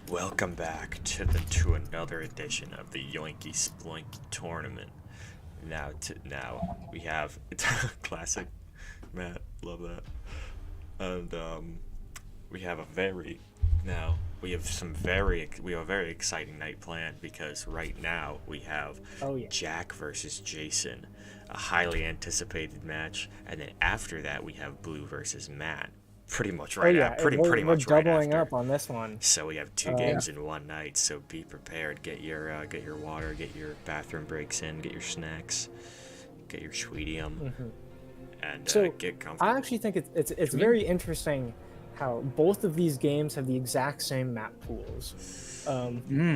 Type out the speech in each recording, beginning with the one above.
Welcome back to another edition of the Yoinky Sploinky tournament. Now we have classic Matt, love that. And we have a very very exciting night planned because right now we have Jack versus Jason, a highly anticipated match, and then after that we have Blue versus Matt. Pretty much right after. Pretty much right after. We're doubling up on this one. So we have two games in one night. So be prepared. Get your water. Get your bathroom breaks in. Get your snacks. Get your Schwedium. And get comfortable. I actually think it's very interesting how both of these games have the exact same map pools.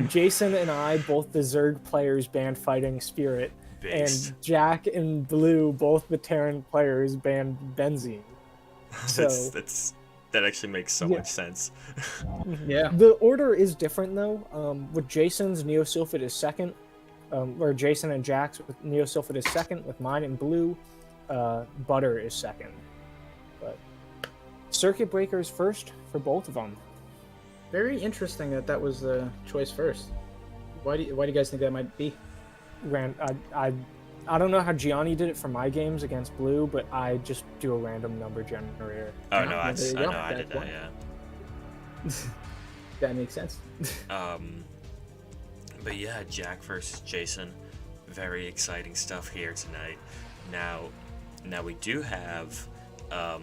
Jason and I, both the Zerg players, banned Fighting Spirit, and Jack and Blue, both the Terran players, banned Benzene. So that actually makes so much sense. Yeah. The order is different though. With Jason's, Neosylphid is second. Or Jason and Jack's with Neosylphid is second. With mine and Blue, Butter is second. But Circuit Breaker is first for both of them. Very interesting that was the choice first. Why do you guys think that might be? I don't know how Gianni did it for my games against Blue, but I just do a random number generator. Oh no, I did that. Yeah. That makes sense. But yeah, Jack versus Jason, very exciting stuff here tonight. Now we do have now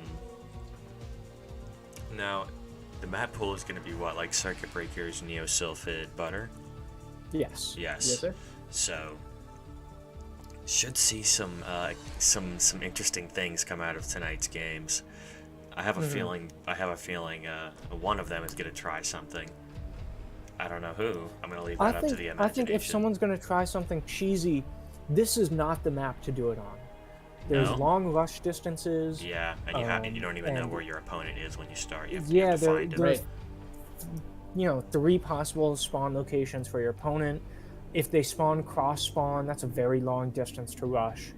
the map pool is going to be what, like Circuit Breakers, Neosylphid, Butter? Yes. Yes, sir. So should see some interesting things come out of tonight's games. I have a feeling one of them is going to try something. I don't know who. I'm going to leave that up to the imagination. I think if someone's going to try something cheesy, this is not the map to do it on. There's long rush distances. Yeah, and you don't even know where your opponent is when you start. You have to find there's 3 possible spawn locations for your opponent. If they spawn cross spawn, that's a very long distance to rush.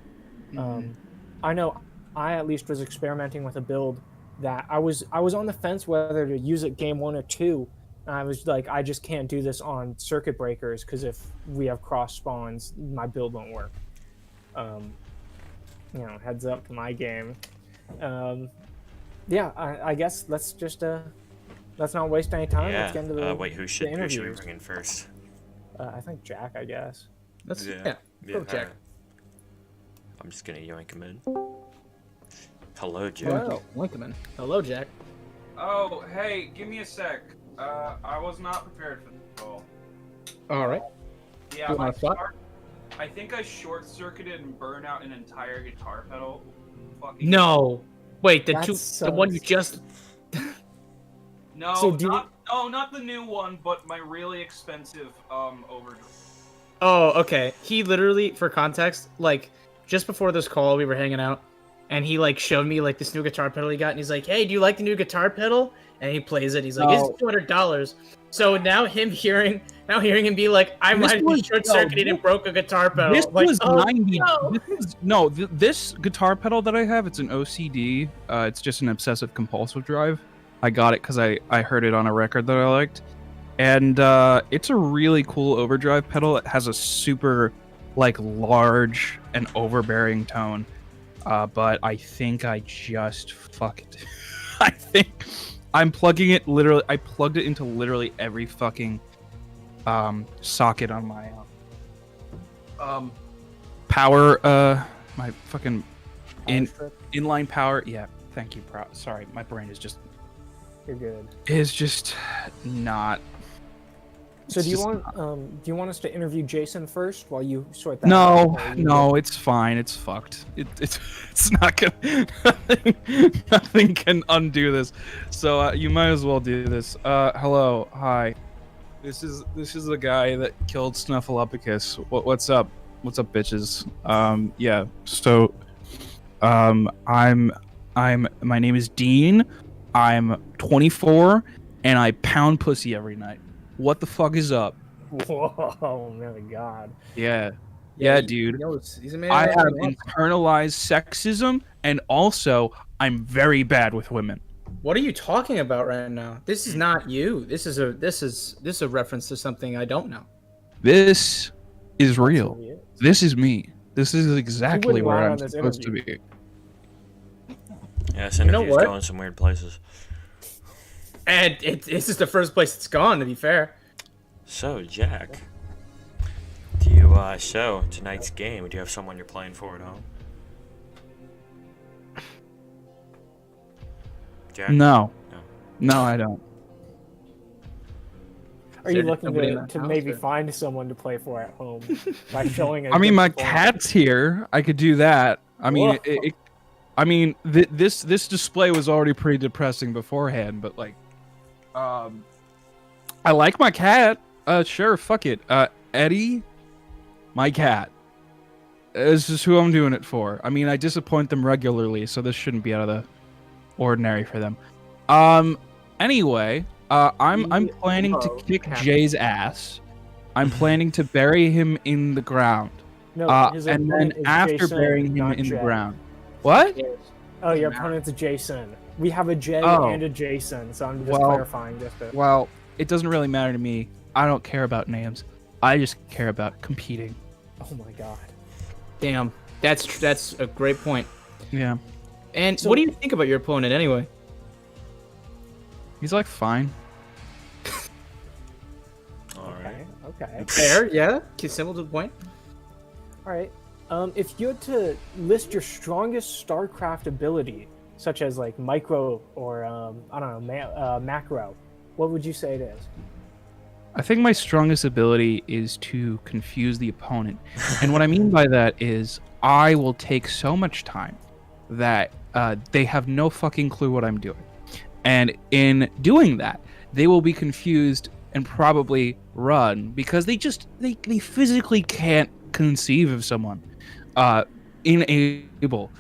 I know I at least was experimenting with a build that I was on the fence whether to use it game 1 or 2. And I was like, I just can't do this on Circuit Breakers because if we have cross spawns, my build won't work. Heads up to my game. I guess let's just let's not waste any time. Yeah. Let's get into the wait, who should we bring in first? I think Jack, I guess. Go Jack. I'm just gonna yoink him in. Hello, Jack. Hello, yoink him in. Hello, Jack. Oh, hey, give me a sec. I was not prepared for this call. All right. Yeah, I think I short-circuited and burned out an entire guitar pedal. No. Wait, the one you just... No, not the new one, but my really expensive overdrive. Oh, okay. He literally, for context, just before this call, we were hanging out, and he showed me this new guitar pedal he got, and he's like, "Hey, do you like the new guitar pedal?" And he plays it. He's like, "It's $200." So now hearing him be like, "I might be short-circuited and broke a guitar pedal." This was 90. No. This guitar pedal that I have, it's an OCD. It's just an obsessive compulsive drive. I got it because I heard it on a record that I liked, and it's a really cool overdrive pedal. It has a super large and overbearing tone, but I think I just fucked. I think I'm plugging it literally. I plugged it into literally every fucking socket on my power. My fucking inline power. Yeah, thank you. Sorry, my brain is just. You're good. Is just not. So do you want us to interview Jason first while you sort that out? No, it's fine. It's fucked. It's not gonna. Nothing can undo this. So you might as well do this. Hello, hi. This is the guy that killed Snuffleupagus. What's up? What's up, bitches? Yeah. So, my name is Dean. I'm 24, and I pound pussy every night. What the fuck is up? Whoa, my God. Yeah, dude. He's a man. I have internalized sexism, and also I'm very bad with women. What are you talking about right now? This is not you. This is a reference to something I don't know. This is real. Absolutely is. This is me. This is exactly wouldn't where lie I'm on this supposed to interview. be. Yeah, this You know interview's what? going some weird places. And this is the first place it's gone, to be fair. So, Jack, do you show tonight's game? Do you have someone you're playing for at home? Jack? No. No. No, I don't. Are you There's looking nobody in to that house, maybe or- find someone to play for at home by showing? I mean, my cat's here. I could do that. I mean, this display was already pretty depressing beforehand, but like, I like my cat. Sure, fuck it. Eddie, my cat. This is who I'm doing it for. I mean, I disappoint them regularly, so this shouldn't be out of the ordinary for them. Anyway, I'm planning to kick Jay's ass. I'm planning to bury him in the ground. No, his And opponent then is after Jason, burying him not in the Jay. ground. What? Oh, your opponent's Jason. We have a Jay Oh. and a Jason, so I'm just Well- clarifying this bit. Well, it doesn't really matter to me. I don't care about names. I just care about competing. Oh my god. Damn, that's a great point. Yeah. And So- what do you think about your opponent anyway? He's like fine. All right. Okay. Fair, yeah. Simple to the point. All right. If you had to list your strongest StarCraft ability, such as like micro or I don't know, macro, what would you say it is? I think my strongest ability is to confuse the opponent. And what I mean by that is I will take so much time that they have no fucking clue what I'm doing. And in doing that, they will be confused and probably run because they physically can't conceive of someone unable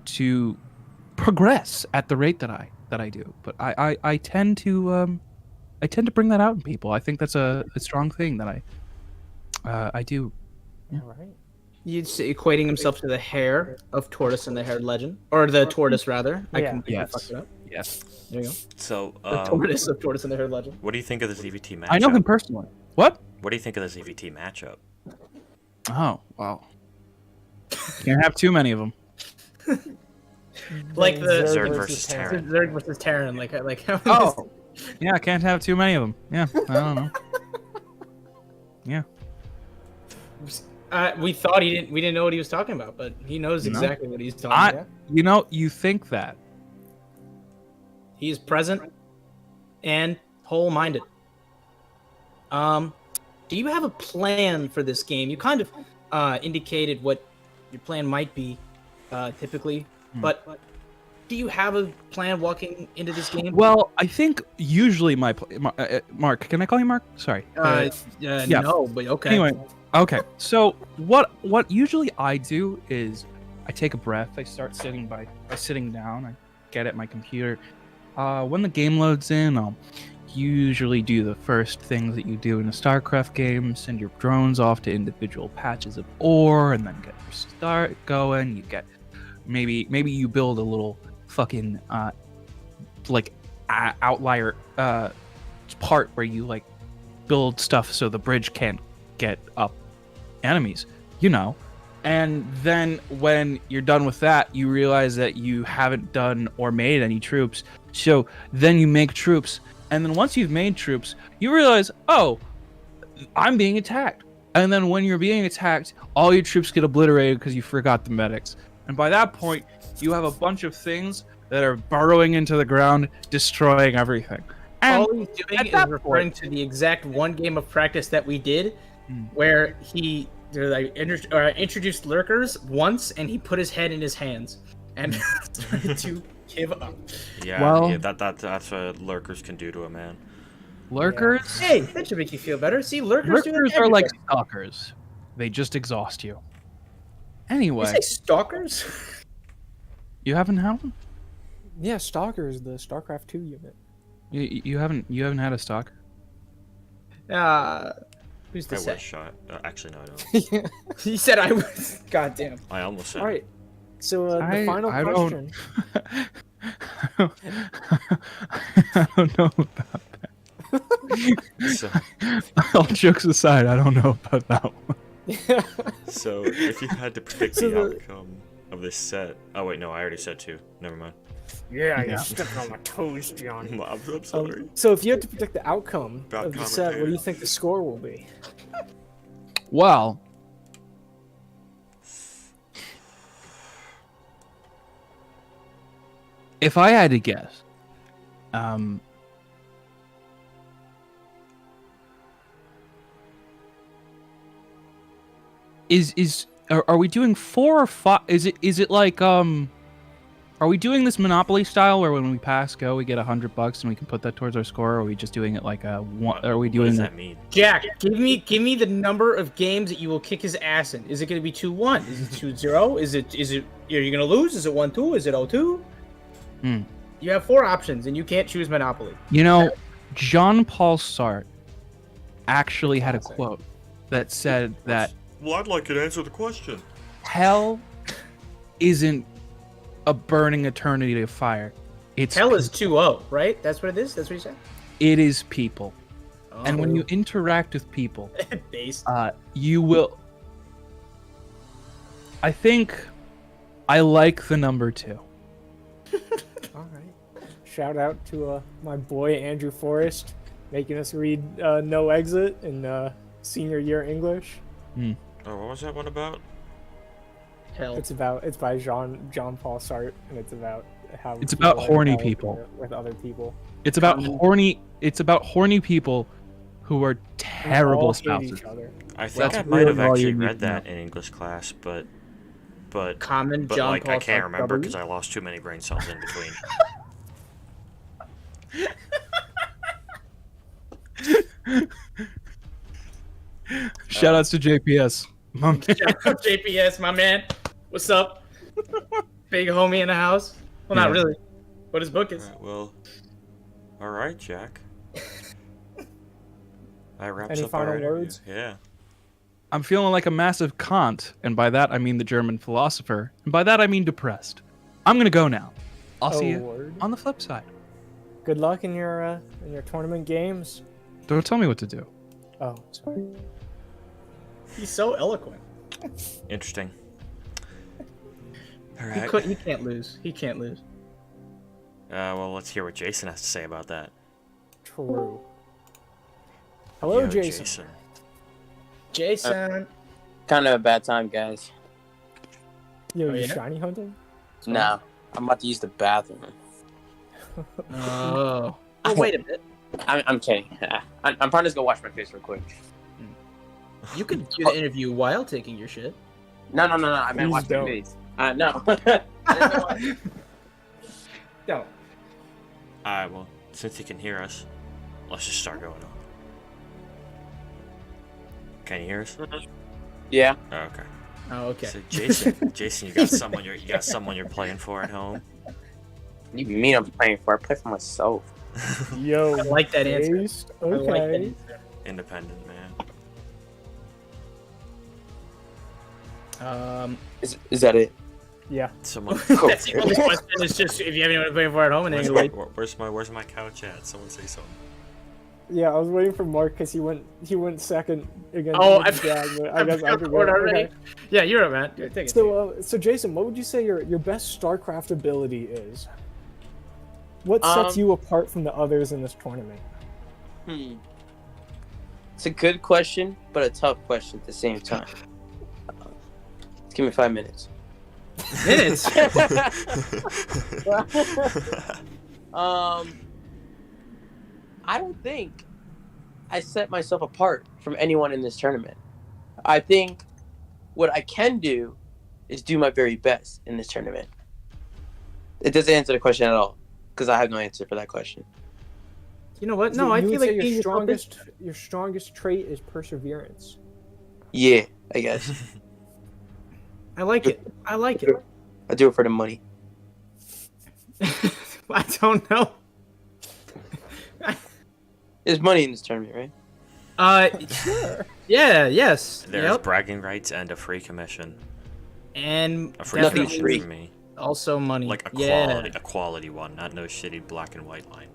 to progress at the rate that I do. But I tend to bring that out in people. I think that's a strong thing that I do. Yeah. All right. You'd say equating himself to the hare of Tortoise and the Hare legend, or the tortoise rather. I Yeah. completely Yes. fucked it up. Yes. There you go. So, The tortoise of Tortoise and the Hare legend. what do you think of the ZVT matchup? I know him personally. What? What do you think of the ZVT matchup? Oh, wow. Can't have too many of them. Like the Zerg versus Terran. Zerg versus Terran. Like how Oh. Yeah, can't have too many of them. Yeah, I don't know. Yeah. we thought we didn't know what he was talking about, but he knows No. exactly what he's talking I, about. you know, you think that. He is present and whole-minded. Do you have a plan for this game? You kind of indicated what your plan might be, typically, but do you have a plan walking into this game? Well, I think usually Mark, can I call you Mark? Sorry. yeah. No, but okay. Anyway, okay. So what usually I do is I take a breath. I start sitting by sitting down. I get at my computer. When the game loads in, I'll usually do the first things that you do in a StarCraft game: send your drones off to individual patches of ore, and then get your start going. You get maybe you build a little fucking outlier part where you like build stuff so the bridge can't get up enemies, you know. And then when you're done with that, you realize that you haven't done or made any troops. So then you make troops. And then once you've made troops, you realize, oh, I'm being attacked. And then when you're being attacked, all your troops get obliterated because you forgot the medics. And by that point, you have a bunch of things that are burrowing into the ground, destroying everything. And All he's doing at is that referring point- to the exact one game of practice that we did, where he introduced lurkers once, and he put his head in his hands and started to give up. Yeah, Well- yeah, that's what lurkers can do to a man. lurkers, Hey, that should make you feel better. See, lurkers do lurkers are like everything. stalkers. They just exhaust you. You Anyway, say stalkers? you haven't had one? Yeah, Stalkers, the StarCraft 2 unit. You haven't had a stalk? Who's I to say? wish. Actually, no, I don't. He said I was. God damn. I almost said. All right. So the I final don't- question. I don't know about So, all jokes aside, I don't know about that one. so if you had to predict So the the- outcome of this set, oh wait, no, I already said 2. Never mind. Yeah, Yeah. you're stepping on my toes, Johnny. I'm sorry. So if you had to predict the outcome Bad of the set, what do you commentator. think the score will be? Well, if I had to guess, are we doing 4 or 5? Is it like are we doing this Monopoly style where when we pass go we get $100 and we can put that towards our score, or are we just doing it like a one? Are we What doing does it? that mean? Jack, give me the number of games that you will kick his ass in. Is it going to be 2-1? Is it 2-0? Is it are you going to lose? Is it 1-2? Is it 0-2? Hmm. You have 4 options and you can't choose Monopoly. You know, Jean-Paul Sartre actually had a Classic. quote that said that Well, I'd like you to answer the question. hell isn't a burning eternity of fire. It's Hell is 2-0, right? That's what it is? That's what you said? it is people. And when Oh. you interact with people, Base. you will. I think I like the number 2. All right. Shout out to my boy Andrew Forrest, making us read No Exit in senior year English. Oh, what was that one about? Hell. It's by Jean-Paul Sartre, and it's about how It's about people horny interact people. with other people. It's about Common- horny. It's about horny people who are And terrible all hate spouses. each other. I think That's I might have really all you actually need read to know. that in English class, but Common but John like Paul I can't Sartre remember W? because I lost too many brain cells in between. Shoutouts to JPS. Mom. JPS, my man. What's up? Big homie in the house. Well, not Yeah. really. But his book is. Alright, well, all right, Jack. That wraps Any up our final interview. words? Yeah. I'm feeling like a massive Kant, and by that I mean the German philosopher, and by that I mean depressed. I'm gonna go now. I'll see you word. on the flip side. Good luck in your tournament games. Don't tell me what to do. Oh, sorry. He's so eloquent. Interesting. All He, right. he can't lose. He can't lose. Well, let's hear what Jason has to say about that. True. Hello, Yo, Jason. Jason. Kind of a bad time, guys. Yo, Oh, you yeah? shiny hunting? No, I'm about to use the bathroom. Oh. Oh, wait a minute. I'm kidding. I'm probably just gonna wash my face real quick. You could do the interview while taking your shit. No. I meant Please wash don't. my face. No. Don't. Alright, well, since he can hear us, let's just start going on. Can you hear us? Yeah. Oh, okay. Oh, okay. So Jason, you got someone you're playing for at home. You mean I'm playing for? I play for myself. Yo, I like that answer. based? I like that Okay. answer. Independent man. Is that it? Yeah. Someone. That's the only question. It's just if you have anyone to play for at home, and then Where's you my, wait. where's my couch at? Someone say something. Yeah, I was waiting for Mark because he went second against Oh, the Jag, but I guess I forgot. already. Okay. Yeah, you're up, man. Yeah, take it. So Jason, what would you say your best StarCraft ability is? What sets you apart from the others in this tournament? It's a good question, but a tough question at the same time. Give me 5 minutes. Minutes. I don't think I set myself apart from anyone in this tournament. I think what I can do is do my very best in this tournament. It doesn't answer the question at all because I have no answer for that question. You know what? So No, I you feel would like say being your strongest trait is perseverance. Yeah, I guess. I like it. I like it. I do it for the money. I don't know. There's money in this tournament, right? Sure. Yeah. Yes. There's Yep. bragging rights and a free commission. And A free Nothing commission free. for me. Also money. Like a yeah. quality one, not no shitty black and white line.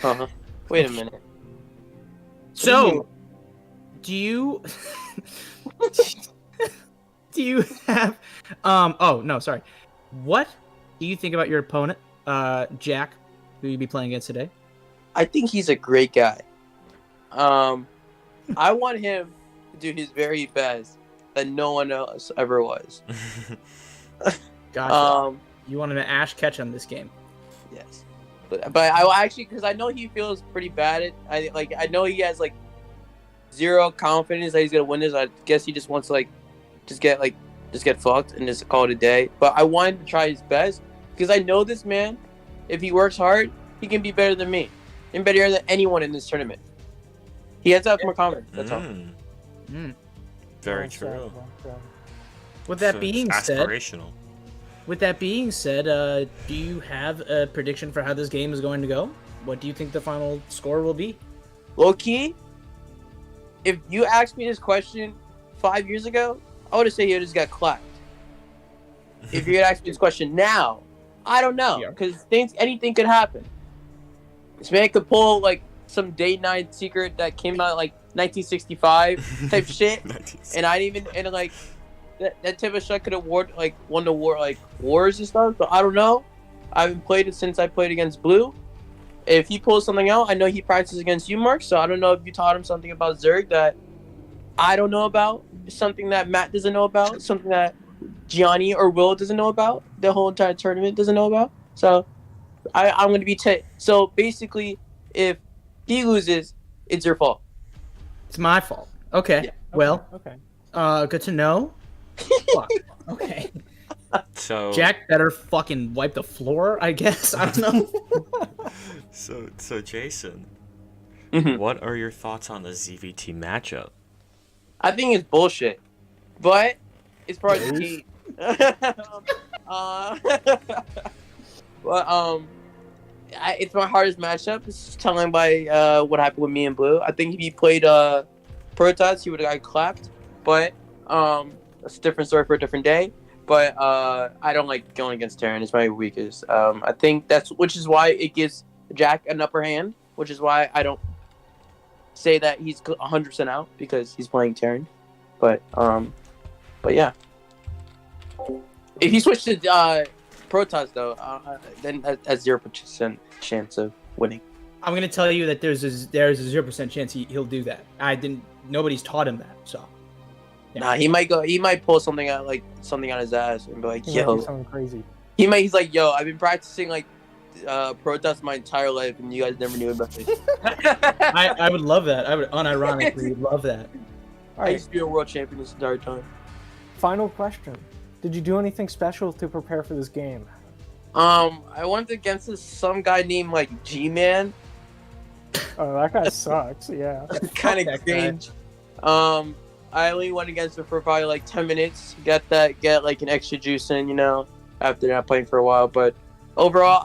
Uh-huh. Wait a minute. So, do you do you have oh no, sorry. What do you think about your opponent, Jack, who you'll be playing against today? I think he's a great guy. I want him to do his very best that no one else ever was. Gotcha. You want an Ash catch on this game? Yes, but I actually, because I know he feels pretty bad. I know he has like zero confidence that he's gonna win this. I guess he just wants to just get fucked and just call it a day. But I want him to try his best because I know this man. If he works hard, he can be better than me and better than anyone in this tournament. He has to have more confidence. That's all. Very Well said, true. well said. With that So being it's said, aspirational. do you have a prediction for how this game is going to go? What do you think the final score will be? Low key, if you asked me this question 5 years ago, I would have said he just got clapped. If you had asked me this question now, I don't know, because anything could happen. This man could pull like some day night secret that came out like 1965 type shit, and that type of shit could have won the war wars and stuff. But I don't know. I haven't played it since I played against Blue. If he pulls something out, I know he practices against you, Mark. So I don't know if you taught him something about Zerg that I don't know about, something that Matt doesn't know about, something that Gianni or Will doesn't know about, the whole entire tournament doesn't know about. So I'm going to be so basically, if he loses, it's your fault. It's my fault. Okay. Yeah. Well, Okay. good to know. Fuck. Okay. So Jack better fucking wipe the floor, I guess. I don't know. So Jason, Mhm. what are your thoughts on the ZVT matchup? I think it's bullshit, but it's part of the team. It's my hardest matchup. It's telling by what happened with me and Blue. I think if he played Protoss, he would have got clapped. But that's a different story for a different day. But I don't like going against Terran. It's my weakest. I think which is why it gives Jack an upper hand. Which is why I don't say that he's 100% out because he's playing Terran. But yeah. If he switched to Protoss though, then that's 0% chance of winning. I'm gonna tell you that there's a 0% chance he'll do that. Nobody's taught him that, so. Yeah. Nah, he might pull something out his ass and be like, He might do yo. something crazy. He's like, yo, I've been practicing Protoss my entire life and you guys never knew about it. I would love that. I would unironically love that. All I right. used to be a world champion this entire time. Final question. Did you do anything special to prepare for this game? I went against some guy named G-Man. Oh, that guy sucks. Yeah. Kind that of guy. cringe. I only went against him for probably 10 minutes. Get an extra juice in, after not playing for a while. But overall,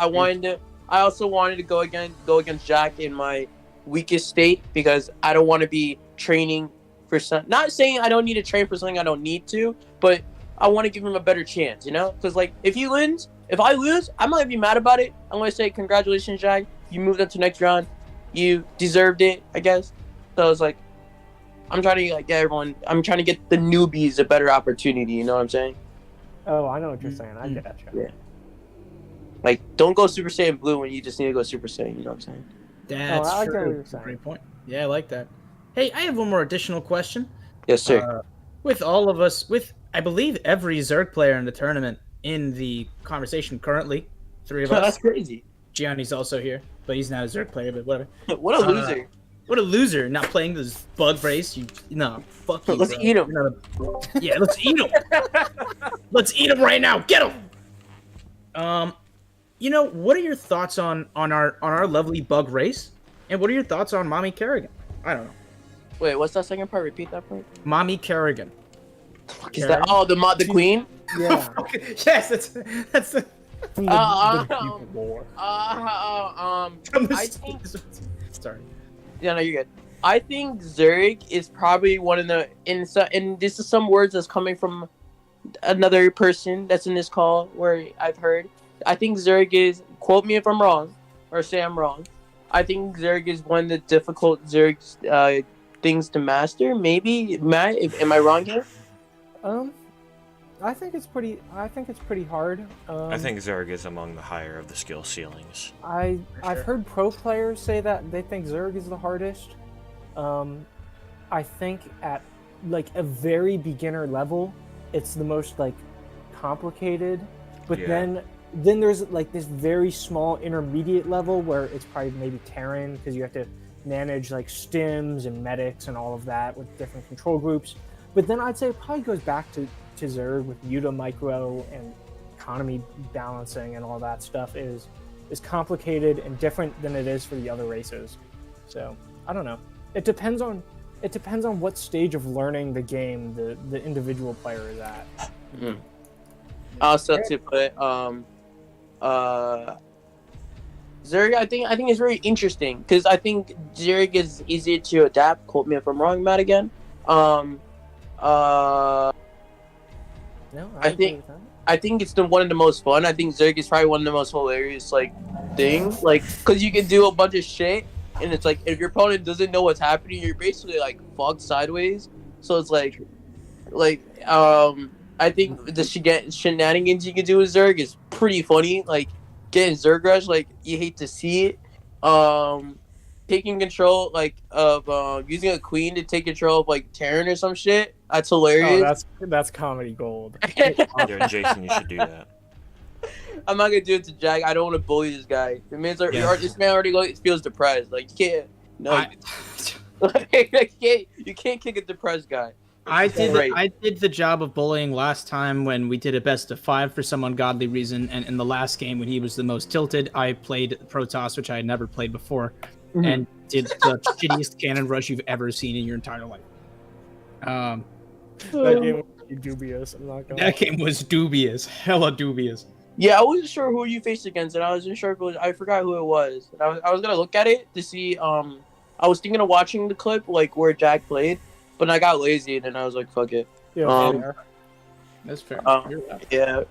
I also wanted to go against Jack in my weakest state because I don't want to be training for some. Not saying I don't need to train for something I don't need to, but I want to give him a better chance, Because if I lose, I'm not gonna be mad about it. I'm gonna say congratulations, Jack. You moved up to next round. You deserved it, I guess. So it's I'm trying to get everyone. I'm trying to get the newbies a better opportunity. You know what I'm saying? Oh, I know what you're saying. I get you. Yeah. Don't go Super Saiyan Blue when you just need to go Super Saiyan. You know what I'm saying? That's I get what true. you're saying. Great point. Yeah, I like that. Hey, I have one more additional question. Yes, sir. With all of us, I believe every Zerg player in the tournament in the conversation currently, 3 of us. That's crazy. Gianni's also here, but he's not a Zerg player, but whatever. What a loser. What a loser, not playing this bug race. Fuck you, Let's bro. eat him. Yeah, let's eat him. Let's eat him right now. Get him. What are your thoughts on our lovely bug race? And what are your thoughts on Mommy Kerrigan? I don't know. Wait, what's that second part? Repeat that part. Mommy Kerrigan. The fuck is that? Oh, the queen. Yeah. Yes, that's the From Uh, the people lore. from the I think. Sorry. Yeah, no, you're good. I think Zerg is probably one of the and this is some words that's coming from another person that's in this call where I've heard. I think Zerg is, quote me if I'm wrong, or say I'm wrong. I think Zerg is one of the difficult Zerg things to master. Maybe Matt, am I wrong here? I think it's pretty. I think it's pretty hard. I think Zerg is among the higher of the skill ceilings. I've heard pro players say that they think Zerg is the hardest. I think at like a very beginner level, it's the most like complicated. But Yeah. then there's like this very small intermediate level where it's probably maybe Terran because you have to manage like stims and medics and all of that with different control groups. But then I'd say it probably goes back to Zerg with Muta Micro and economy balancing and all that stuff is complicated and different than it is for the other races. So I don't know. It depends on what stage of learning the game the individual player is at. Also, to put Zerg, I think it's very interesting because I think Zerg is easier to adapt. Quote me if I'm wrong, Matt. Again, No, I think it's one of the most fun. I think Zerg is probably one of the most hilarious like things, like because you can do a bunch of shit, and it's like if your opponent doesn't know what's happening, you're basically like fucked sideways. So it's like I think the shenanigans you can do with Zerg is pretty funny. Like getting Zerg rush, like you hate to see it. Taking control like of using a queen to take control of like Terran or some shit. That's hilarious. Oh, that's comedy gold. Yeah, Jason, you should do that. I'm not gonna do it to Jack. I don't want to bully this guy. This man already feels depressed. Like you can't. No, you can't kick a depressed guy. I did the job of bullying last time when we did a best of 5 for some ungodly reason, and in the last game when he was the most tilted, I played Protoss, which I had never played before, and did the shittiest cannon rush you've ever seen in your entire life. That game was dubious. I'm not gonna. That game was dubious, hella dubious. Yeah, I wasn't sure who you faced against, and I wasn't sure if it was. I forgot who it was. And I was gonna look at it to see. I was thinking of watching the clip like where Jack played, but I got lazy and then I was like, fuck it. Yeah, That's fair. Yeah.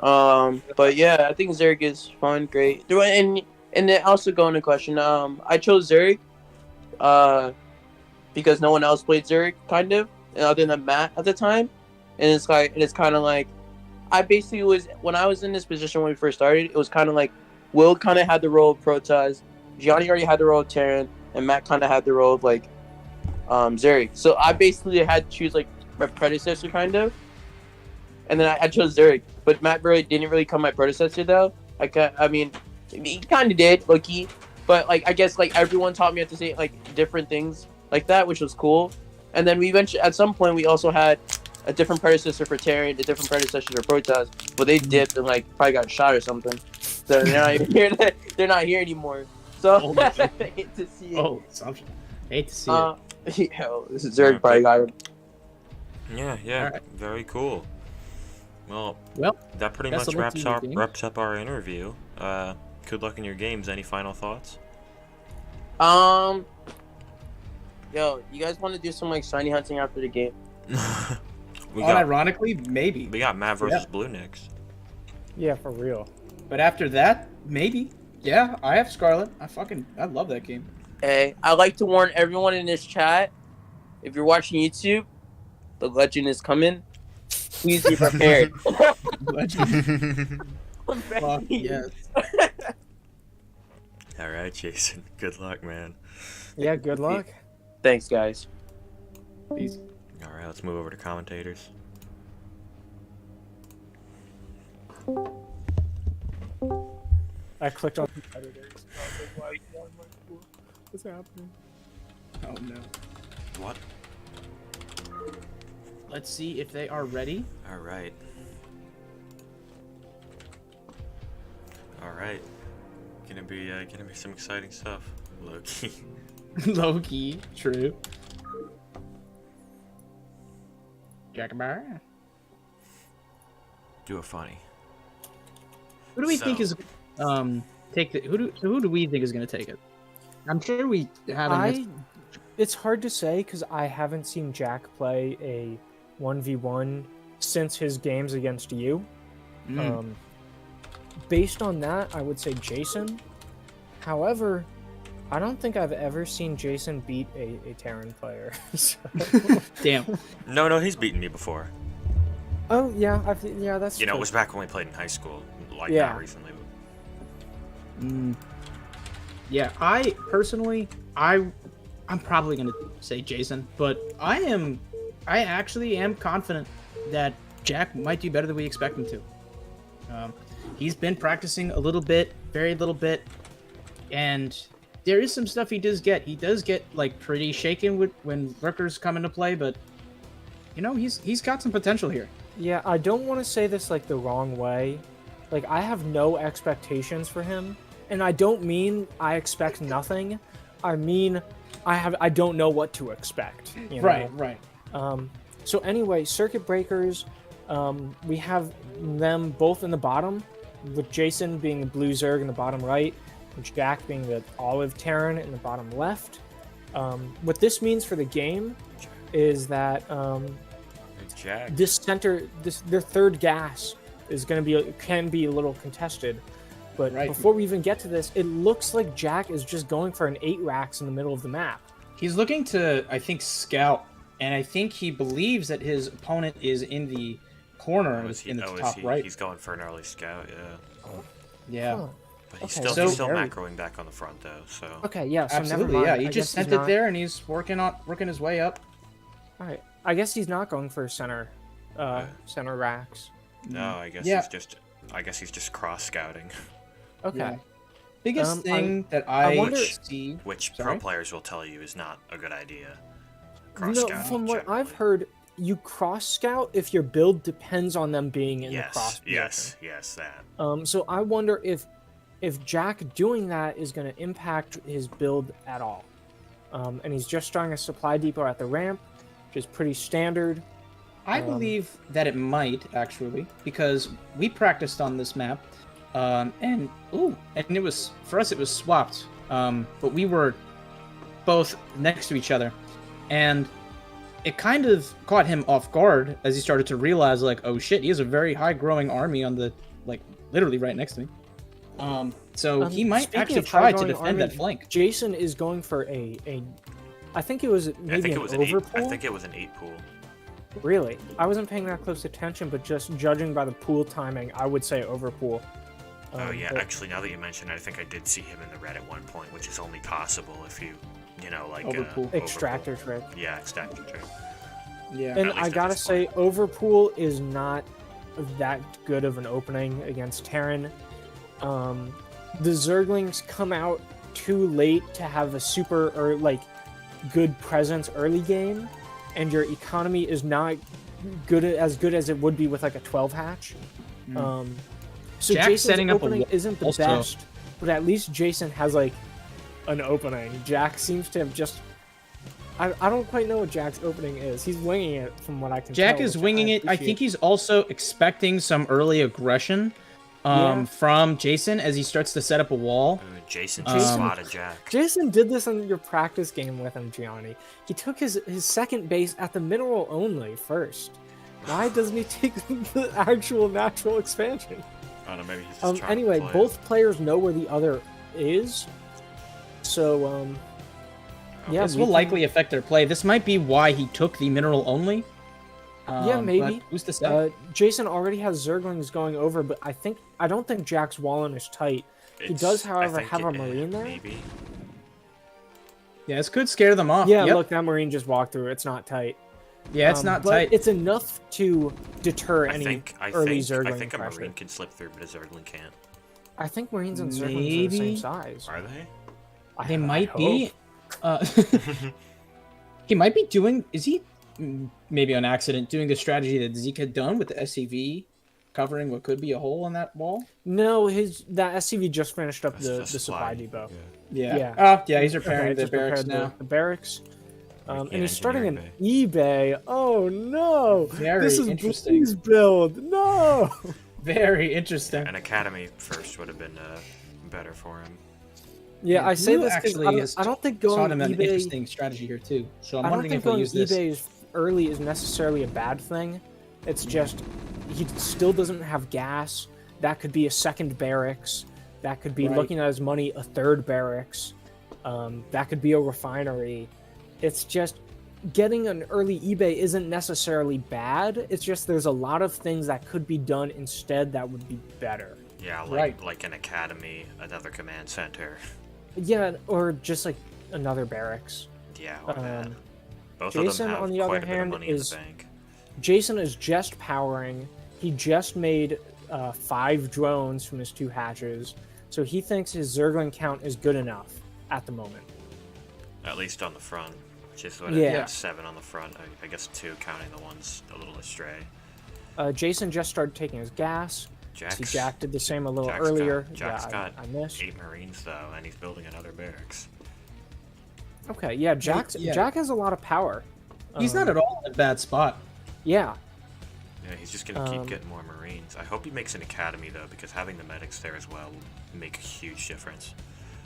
But yeah, I think Zerg is fun, great. And then also going to question. I chose Zerg, because no one else played Zerg, kind of, other than Matt at the time, and it's kind of like, I basically was when I was in this position when we first started. It was kind of like Will kind of had the role of Protoss, Gianni already had the role of Terran, and Matt kind of had the role of like Zerg. So I basically had to choose like my predecessor kind of, and then I chose Zerg. But Matt really didn't really come my predecessor though. I mean, he kind of did, low-key, but like I guess like everyone taught me how to say like different things like that, which was cool. And then we eventually at some point we also had a different predecessor for Terran, a different predecessor for Protoss, but they dipped and like probably got shot or something. So they're not even here. They're not here anymore. So I hate to see it. Oh, hate to see it. Yo, this is Zerg probably got him. Yeah, Alright. very cool. Well, Well, that pretty best much of luck to you, James. wraps up our interview. Good luck in your games. Any final thoughts? Yo, you guys want to do some like shiny hunting after the game? we got Unironically, maybe. Matt versus Blue next. Yeah, for real. But after that, maybe. Yeah, I have Scarlet. I love that game. Hey, I'd like to warn everyone in this chat, if you're watching YouTube, the legend is coming. Please be prepared. Fuck yes. All right, Jason. Good luck, man. Yeah, good luck. Thanks, guys. Peace. All right, let's move over to commentators. I clicked on competitors. What's happening? Oh no. What? Let's see if they are ready. All right. All right. Gonna be some exciting stuff. Low-key. Low key, true. Jackabar. Do a funny. Who do we think is take the who do we think is gonna take it? I'm sure we haven't. It's hard to say because I haven't seen Jack play a 1v1 since his games against you. Mm. Based on that, I would say Jason. However, I don't think I've ever seen Jason beat a Terran player. So- Damn. No, he's beaten me before. Oh yeah, yeah, that's You know, true. it was back when we played in high school, like Yeah. not recently. Yeah, I personally, I'm probably gonna say Jason, but I actually am confident that Jack might do better than we expect him to. He's been practicing a little bit, very little bit, and there is some stuff he does get. He does get like pretty shaken when Rooker's come into play, but you know he's got some potential here. Yeah, I don't want to say this like the wrong way. Like I have no expectations for him, and I don't mean I expect nothing. I mean I don't know what to expect. You know? Right. So anyway, circuit breakers, we have them both in the bottom, with Jason being the blue Zerg in the bottom right, and Jack being the olive Terran in the bottom left. What this means for the game is that Jack. their third gas is can be a little contested. But Right. before we even get to this, it looks like Jack is just going for an 8 racks in the middle of the map. He's looking to, I think, scout, and I think he believes that his opponent is in the corner in the top right. He's going for an early scout, yeah. Yeah. Huh. But he's Okay, still so- he's still very- macroing back on the front though, so Okay, yeah, so Absolutely, never mind. yeah. He I just guess sent he's it not- there, and he's working his way up. All right, I guess he's not going for center racks. no, I guess Yeah. he's just cross scouting. Okay. Yeah. Biggest Um, thing that I I wonder- see. Which Sorry? pro players will tell you is not a good idea. Cross No, scouting. from what I've generally. heard, you cross scout if your build depends on them being in the cross Yes, position. yes, that. So I wonder if Jack doing that is going to impact his build at all. And he's just starting a supply depot at the ramp, which is pretty standard. I believe that it might actually, because we practiced on this map, and it was for us. It was swapped, but we were both next to each other, and it kind of caught him off guard as he started to realize, like, oh shit, he has a very high growing army on the literally right next to me. So he might Speaking actually of try to high-growing defend army, that flank. Jason is going for a I think it was I maybe think an it was an 8. overpool. I think it was an 8 pool. Really? I wasn't paying that close attention, but just judging by the pool timing, I would say overpool. Oh yeah, but- actually, now that you mention it, I think I did see him in the red at one point, which is only possible if you like Overpool. Extractor trick. Yeah, extractor trick. Yeah. And At least I at gotta this say, overpool is not that good of an opening against Terran. The Zerglings come out too late to have a super or good presence early game, and your economy is not as good as it would be with like a 12 hatch. So Jack's Jason's setting up a opening wall isn't the also. best, but at least Jason has like an opening. Jack seems to have just. I don't quite know what Jack's opening is. He's winging it from what I can tell. Jack is which winging it. I appreciate. think he's also expecting some early aggression Yeah. from Jason as he starts to set up a wall. Jason just Um, slotted Jack. Jason did this in your practice game with him, Gianni. He took his second base at the mineral only first. Why doesn't he take the actual natural expansion? I don't know, maybe he's just trying Anyway, to play both players know where the other is. So, yeah, This we will can- likely affect their play. This might be why he took the mineral only. Yeah, maybe. But who's to say? Jason already has Zerglings going over, but I don't think Jack's Wallen is tight. He does, I however, think have a Marine there. Maybe. Yeah, this could scare them off. Yeah, Yep. look, that Marine just walked through. It's not tight. Yeah, it's not but tight. It's enough to deter I any think early Zergling I think a pressure. Marine can slip through, but a Zergling can't. I think Marines and Zerglings are the same Maybe. size. Are they? They I might hope. be. He might be doing. Is he maybe on accident doing the strategy that Zeke had done with the SCV, covering what could be a hole in that wall? No, that SCV just finished up That's the just supply flying. depot. Yeah. Yeah. Oh, yeah. He's repairing Okay, the just barracks repaired now. The barracks. Yeah, And he's starting an engineering eBay. Oh no! Very This is interesting. Blue's build. No. Very interesting. An academy first would have been better for him. Yeah, I say Blue this 'cause actually has I don't think Taught going him an eBay. interesting strategy here too. So I'm I don't wondering think if he'll going use this. eBay early is necessarily a bad thing. It's just he still doesn't have gas. That could be a second barracks. That could be looking at his money, a third barracks. That could be a refinery. It's just getting an early eBay isn't necessarily bad. It's just there's a lot of things that could be done instead that would be better. Yeah, like an academy, another command center. Yeah, or just like another barracks. Yeah, or that. Both Jason, of them have on the quite other a bit of hand, money in the bank. Jason is just powering. He just made 5 drones from his 2 hatches, so he thinks his Zergling count is good enough at the moment. At least on the front, which is what Yeah. 7 on the front. I guess 2 counting the ones a little astray. Jason just started taking his gas. See, Jack did the same a little Jack's earlier. Jack's yeah, got I missed. 8 Marines though, and he's building another barracks. Okay, yeah, Jack has a lot of power. He's not at all in a bad spot. Yeah. Yeah, he's just gonna keep getting more Marines. I hope he makes an academy though, because having the medics there as well will make a huge difference.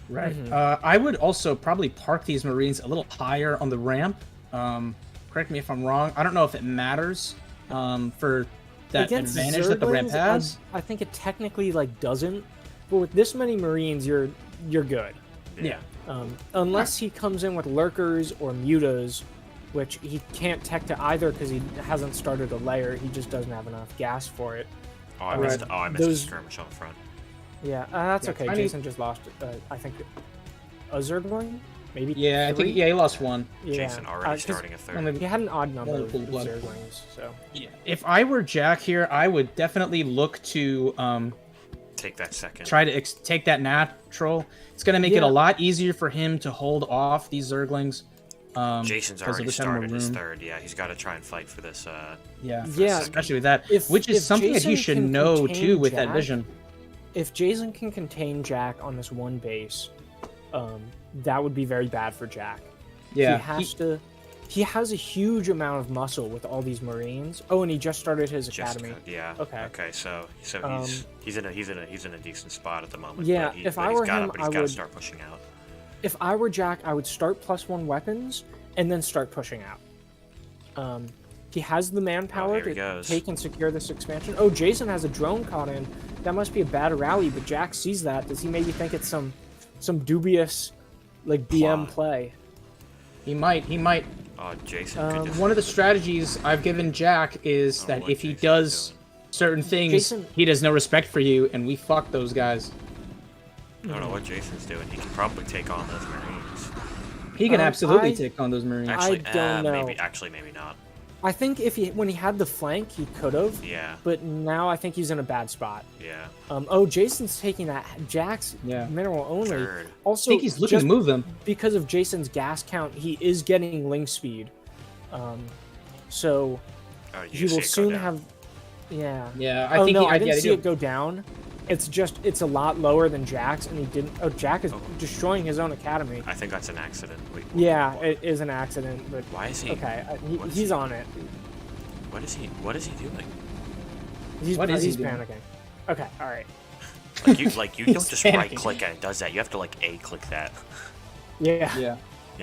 Right. I would also probably park these Marines a little higher on the ramp. Correct me if I'm wrong. I don't know if it matters for that Against advantage that the ramp Zerglings, has. I think it technically doesn't. But with this many Marines, you're good. Yeah. Unless he comes in with lurkers or mutas, which he can't tech to either because he hasn't started a layer. He just doesn't have enough gas for it. Oh, I missed a skirmish on the front. Yeah, that's okay. I Jason just lost, I think, a Zergling? Maybe Yeah, 3? he lost 1. Yeah. Jason already starting a third. He had an odd number Another of full blood. Zerglings, so... Yeah. If I were Jack here, I would definitely look to Take that second. try to take that natural. It's going to make it a lot easier for him to hold off these Zerglings. Jason's 'cause already of the time started his room. third. Yeah, he's got to try and fight for this. Yeah, Yeah. especially with that, If- which is if something that he Jason should can know contain too with that Jack- vision. If Jason can contain Jack on this one base, that would be very bad for Jack. Yeah, He has a huge amount of muscle with all these Marines. Oh, and he just started his academy. Yeah. Okay. Okay. So he's in a decent spot at the moment. Yeah, But if I were him, he's I got to would- start pushing out. If I were Jack, I would start +1 weapons and then start pushing out. He has the manpower here he to goes. take and secure this expansion. Oh, Jason has a drone caught in. That must be a bad rally, but Jack sees that. Does he maybe think it's some dubious, like, BM play? he might. Oh, Jason. Could just, One of the strategies I've given Jack is that what if he Jason's does doing. certain things, Jason- he has no respect for you, and we fuck those guys. I don't know what Jason's doing. He can probably take on those Marines. He can absolutely I- take on those Marines. Actually, don't know. maybe not. I think when he had the flank, he could have. Yeah. But now I think he's in a bad spot. Yeah. Oh, Jason's taking that Jack's Yeah. mineral only. Third. Also, I think he's looking just to move them. because of Jason's gas count, he is getting ling speed. So Oh, he you see will it go soon down. have. Yeah. Yeah, I Oh think no, he, I didn't yeah, see it go down. It's a lot lower than Jack's, and he didn't. Oh, Jack is destroying his own academy. I think that's an accident. Wait, Yeah, it is an accident, but Why is he? okay, what is he's he- on it. What is he doing? He's is he he's doing? panicking. Okay, all right. Like you don't just right click and it does that. You have to like A click that. Yeah. Yeah. Yeah,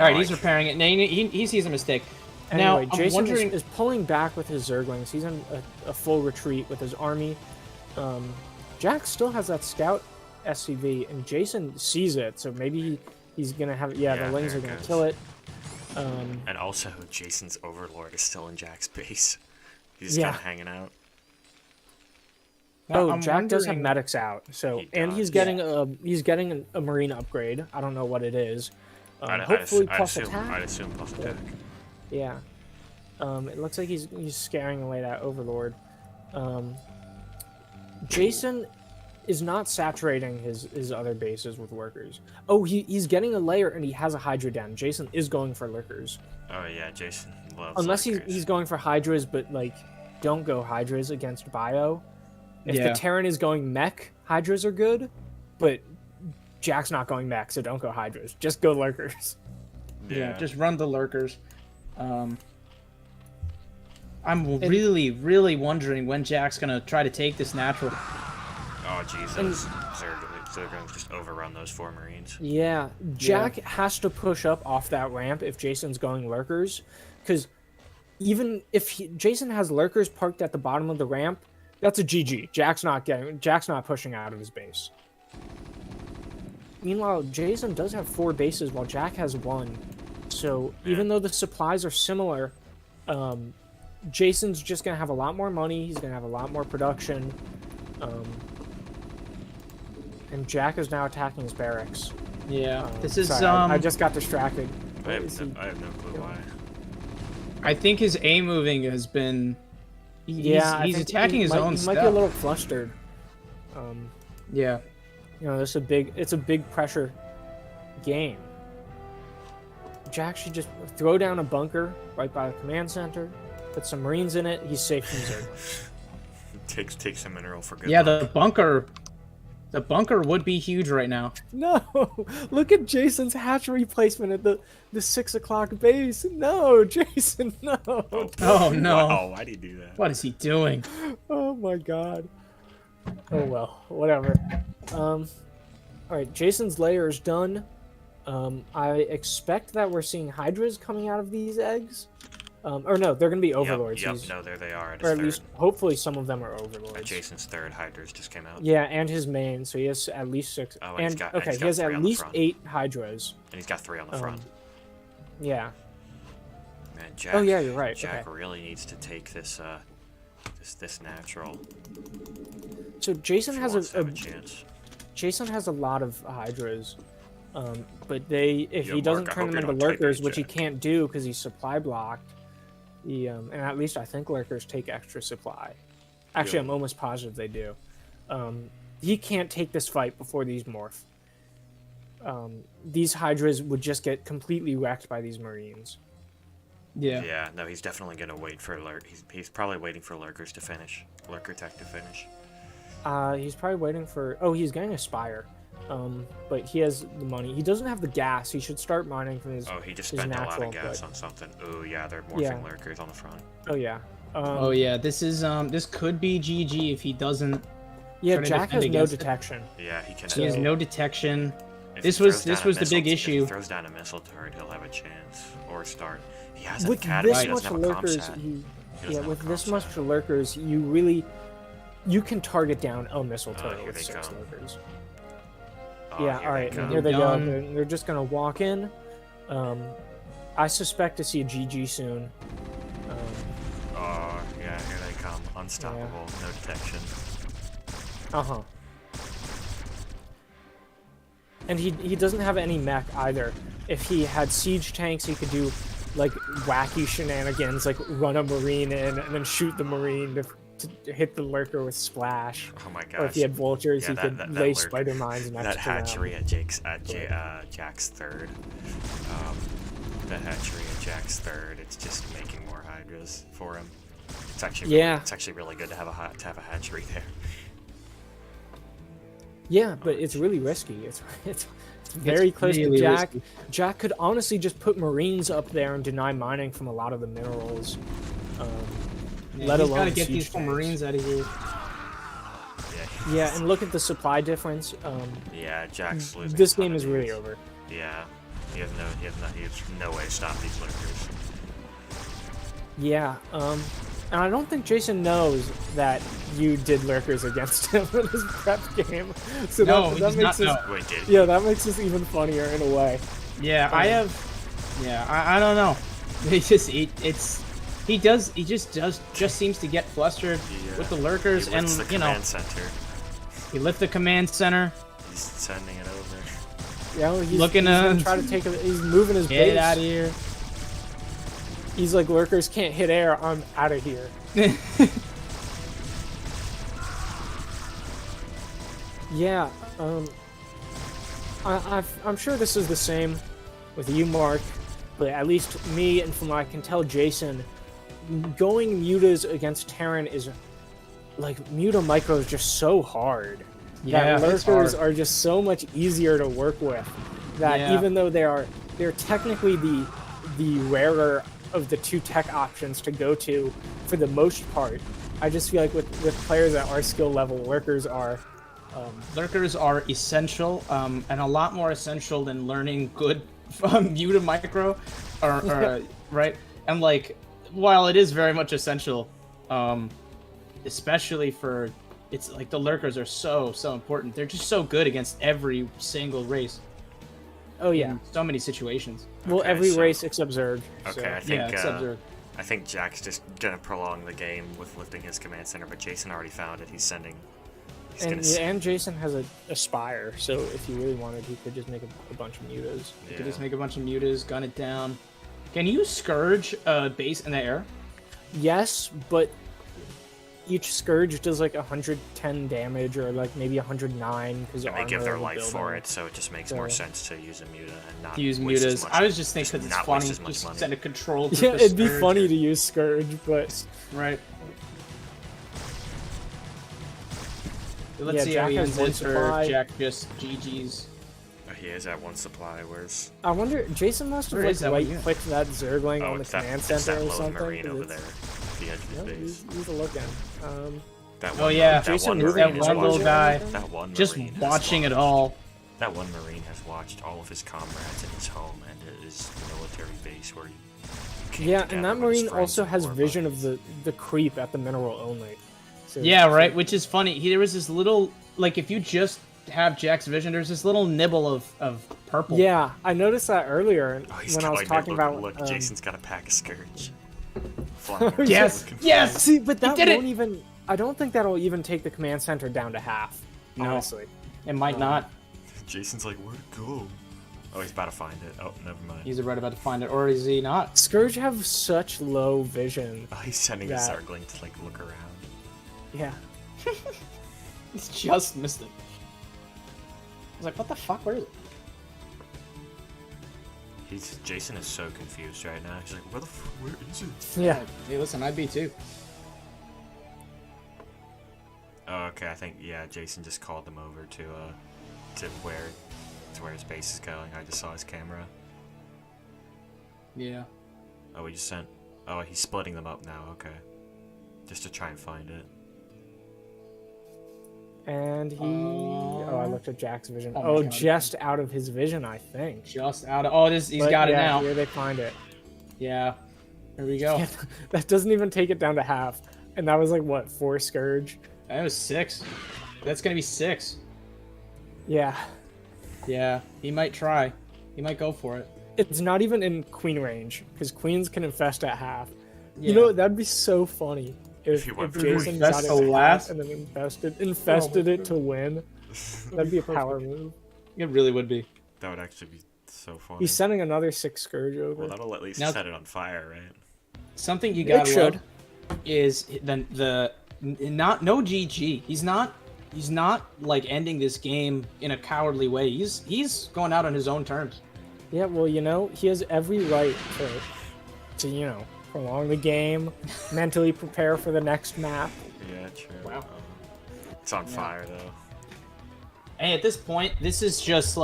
All right, he's like- repairing it. Now he sees a mistake. Anyway, Now I'm Jason wondering. is pulling back with his Zerglings. He's in a full retreat with his army. Jack still has that scout SCV, and Jason sees it, so maybe he's gonna have. Yeah, Yeah, the Lings there are it gonna goes. kill it. And also, Jason's Overlord is still in Jack's base. He's Yeah. kind of hanging out. now, Oh, I'm Jack does have wondering- medics out, so He and he's does. getting a marine upgrade. I don't know what it is. I'd Hopefully I'd plus assume, attack. I'd assume plus attack. Yeah. It looks like he's scaring away that Overlord. Jason is not saturating his other bases with workers. Oh, he's getting a layer and he has a Hydra den. Jason is going for lurkers. Oh yeah, Jason loves. Unless lurkers. he's going for Hydras, but like, don't go Hydras against Bio. If Yeah. the Terran is going mech, Hydras are good, but Jack's not going mech, so don't go Hydras. Just go lurkers. Yeah, just run the lurkers. I'm really wondering when Jack's gonna try to take this natural. Oh Jesus, Zerglings just overrun those 4 Marines. Yeah, Jack has to push up off that ramp if Jason's going lurkers, because even if Jason has lurkers parked at the bottom of the ramp, that's a GG. Jack's not pushing out of his base. Meanwhile, Jason does have 4 bases while Jack has 1. So even though the supplies are similar, Jason's just going to have a lot more money. He's going to have a lot more production. And Jack is now attacking his barracks. Yeah, this is sorry, I just got distracted. I have no clue why. I think his A moving has been. I He's think attacking his own He stuff. might be a little flustered. Yeah. You know, it's a big pressure game. Jack should just throw down a bunker right by the command center, put some Marines in it. He's safe from Zerg. Take some mineral for good. Yeah, luck. the bunker would be huge right now. No, look at Jason's hatchery placement at the 6 o'clock base. No, Jason, no. Oh no! Wow, why'd he do that? What is he doing? Oh my god. Oh well, whatever. All right, Jason's layer is done. I expect that we're seeing Hydras coming out of these eggs. Or no, they're going to be Overlords. Yep, no, there they are. Or at least, hopefully, some of them are Overlords. Jason's 3rd Hydras just came out. Yeah, and his main, so he has at least 6. Oh, and okay, he has at least 8 Hydras. And he's got 3 on the front. Yeah. Man, Jack. Oh yeah, you're right. Jack okay. really needs to take this this natural. So Jason if he has wants to a have a chance. Jason has a lot of Hydras, but if Yo, he doesn't Mark, I turn hope them you into don't type lurkers, it, which he Jack. can't do because he's supply blocked, and at least I think lurkers take extra supply. Actually, Yeah. I'm almost positive they do. He can't take this fight before these morph. These Hydras would just get completely wrecked by these Marines. Yeah. Yeah, no, he's definitely gonna wait for he's probably waiting for lurkers to finish. Lurker tech to finish. He's probably waiting for. Oh, he's getting a spire. But he has the money. He doesn't have the gas. He should start mining from his. Oh, he just his spent a lot natural, of gas but- on something. Oh yeah, they're morphing Yeah. lurkers on the front. Oh yeah. Oh yeah, this is this could be GG if he doesn't. Yeah, try to Jack defend has no against it. detection. Yeah, he can. He has So- no detection. if this he was- throws this down a was the big missile- issue. If he throws down a missile turret, he'll have a chance or start. He has a With cat. this He much doesn't have a lurkers, comsat. he, doesn't yeah, have a with this comsat. much lurkers, you can target down a missile turret here with they 6 come. lurkers. Oh, Yeah, here all right, they come. here they go. Done. They're just gonna walk in. I suspect to see a GG soon. Oh yeah, here they come. Unstoppable. No detection. Uh-huh. And he doesn't have any mech either. If he had siege tanks, he could do like wacky shenanigans, like run a marine in and then shoot the marine to hit the lurker with splash. Oh my gosh. Or if he had vultures, Yeah, he that- could that lay lurker- spider mines next That to hatchery them. at Jack's 3rd. That hatchery at Jack's 3rd. It's just making more hydras for him. It's actually it's actually really good to have a hatchery there. Yeah, but it's really risky. It's very close really to Jack. risky. Jack could honestly just put marines up there and deny mining from a lot of the minerals. Let he's alone gotta get siege these tanks. Marines out of here. Yeah. Yeah, and look at the supply difference. Yeah, Jack's losing. This a ton game of is really these. over. Yeah. He has no way to stop these lurkers. Yeah, and I don't think Jason knows that you did lurkers against him in his prep game. So No, that he does makes not this, know. Wait, did yeah, that makes this even funnier in a way. Yeah, I don't know. He just seems to get flustered with the lurkers, He and lifts the you know, command center. he left the command center. He's sending it over. Yeah, well, he's Looking gonna to- try to take. He's moving his Get base. out of here. He's like, lurkers can't hit air. I'm out of here. Yeah. I'm sure this is the same with you, Mark, but at least me, and from what I can tell, Jason, going mutas against Terran is like muta micro is just so hard. Yeah, that it's lurkers hard. are just so much easier to work with. That Yeah. even though they're technically the rarer of the two tech options to go to for the most part, I just feel like with players at our skill level, lurkers are. Lurkers are essential, and a lot more essential than learning good muta micro, or right? And like while it is very much essential, especially for, it's like the lurkers are so important. They're just so good against every single race. Oh yeah. In so many situations. Well, Okay, every so- race except Zerg. Okay, so- I think Yeah, except Zerg. I think Jack's just gonna prolong the game with lifting his command center, but Jason already found it. He's sending. He's And, gonna. yeah, and Jason has a Spire, so if he really wanted, he could just make a bunch of mutas. You could just make a bunch of mutas, gun it down. Can you Scourge a base in the air? Yes, but each Scourge does like 110 damage, or like maybe 109 because And they give their life for it, so it just makes more So- sense to use a muta and not To use waste as mutas. much- I was just thinking because it's not funny. waste as much Just money. send a control. Yeah, it'd be Scourge. funny to use Scourge, but Right. Let's see Jack how he has ends one it, or supply. if Jack just GG's. Oh, he is at 1 supply. Where's? I wonder. Jason must have Where like is that one? right-clicked that Zergling Oh, on the it's that, command it's center that or lone something. marine 'cause over it's- there. At the edge of his No, base. he's a looking. That Oh, one, yeah. that Jason one moving marine that has one little watched- guy. That one Just marine has watching it watched- all. That one marine has watched all of his comrades in his home and his military base where he. came Yeah, together and that with his marine friends also and has war vision buddies. of the creep at the mineral only. So, Yeah, right. Which is funny. There was this little, like, if you just have Jack's vision, there's this little nibble of purple. Yeah, I noticed that earlier Oh, he's when I was going talking there. about. Look, Jason's got a pack of Scourge. Flying around Yes, looking yes! for See, but that did it! won't even. I don't think that'll even take the command center down to half. No. Honestly. It might not. it. Jason's like, where'd it go? Oh, he's about to find it. Oh, never mind. He's right about to find it, or is he not? Scourge have such low vision. Oh, he's sending Yeah. his Zergling to like look around. Yeah. He's just missed it. I was like, what the fuck? Where is it? Jason is so confused right now. He's like, where is it? Yeah. Hey, listen, I'd be too. Oh, okay. I think Jason just called them over to where his base is going. I just saw his camera. Yeah. Oh, he just sent. Oh, he's splitting them up now. Okay, just to try and find it. And he. Oh, I looked at Jack's vision. Oh my Oh, God. just out of his vision, I think. Just out of. Oh, he's But got it yeah, now. Here they find it. Yeah. Here we go. That doesn't even take it down to half. And that was like, what, 4 Scourge? That was 6. That's gonna be 6. Yeah. Yeah. He might try. He might go for it. It's not even in queen range, because queens can infest at half. Yeah. You know, that'd be so funny if he went for Jason queen. got That's it the at half last- and then infested it to win. That'd be a power move. It really would be. That would actually be so funny. He's sending another 6 Scourge over. Well, that'll at least Now- set it on fire, right? Something you It gotta should. love is the not no GG. He's not like ending this game in a cowardly way. He's going out on his own terms. Yeah, well, you know, he has every right to you know, prolong the game, mentally prepare for the next map. Yeah, true. Wow. It's on fire though. Hey, at this point, this is just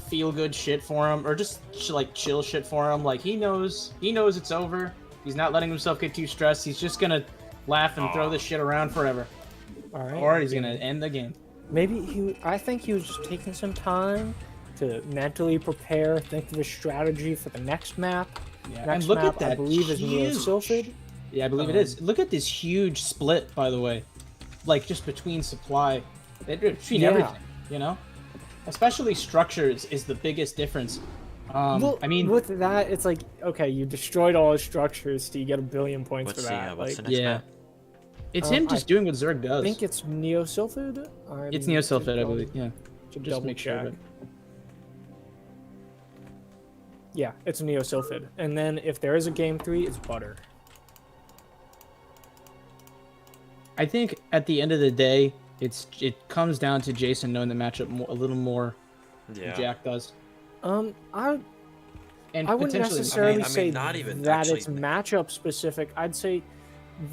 feel good shit for him, or just like chill shit for him. Like he knows it's over. He's not letting himself get too stressed. He's just gonna laugh and throw this shit around forever, All right. or he's gonna end the game. Maybe I think he was just taking some time to mentally prepare, think of a strategy for the next map. Yeah, Next and look map, at that. I believe, is Neo huge- Sylphid. Yeah, I believe it is. Look at this huge split, by the way. Like, just between supply. Between Yeah. everything, you know? Especially structures is the biggest difference. Well, I mean, with that, it's like, okay, you destroyed all his structures, so you get 1 billion points What's for the that. what's Like, the next yeah. map? It's him just doing what Zerg does. I think it's Neo Sylphid. It's Neo Sylphid, I believe. Yeah. Just Just make sure. check. Yeah, it's Neo Sylphid. And then if there is a game 3, it's Butter. I think at the end of the day, it comes down to Jason knowing the matchup a little more Yeah. than Jack does. I And wouldn't potentially, necessarily I mean, say not even that actually- it's matchup specific. I'd say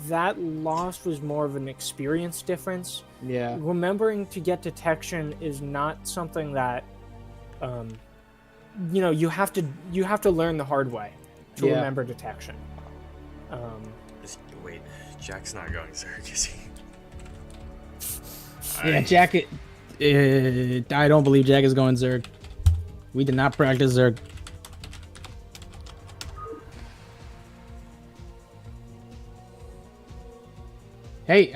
that loss was more of an experience difference. yeah. Remembering to get detection is not something that, you know, you have to learn the hard way to Yeah. remember detection. Wait, Jack's not going Zerg, is he? Yeah, Jack. I don't believe Jack is going Zerg. We did not practice Zerg. Hey,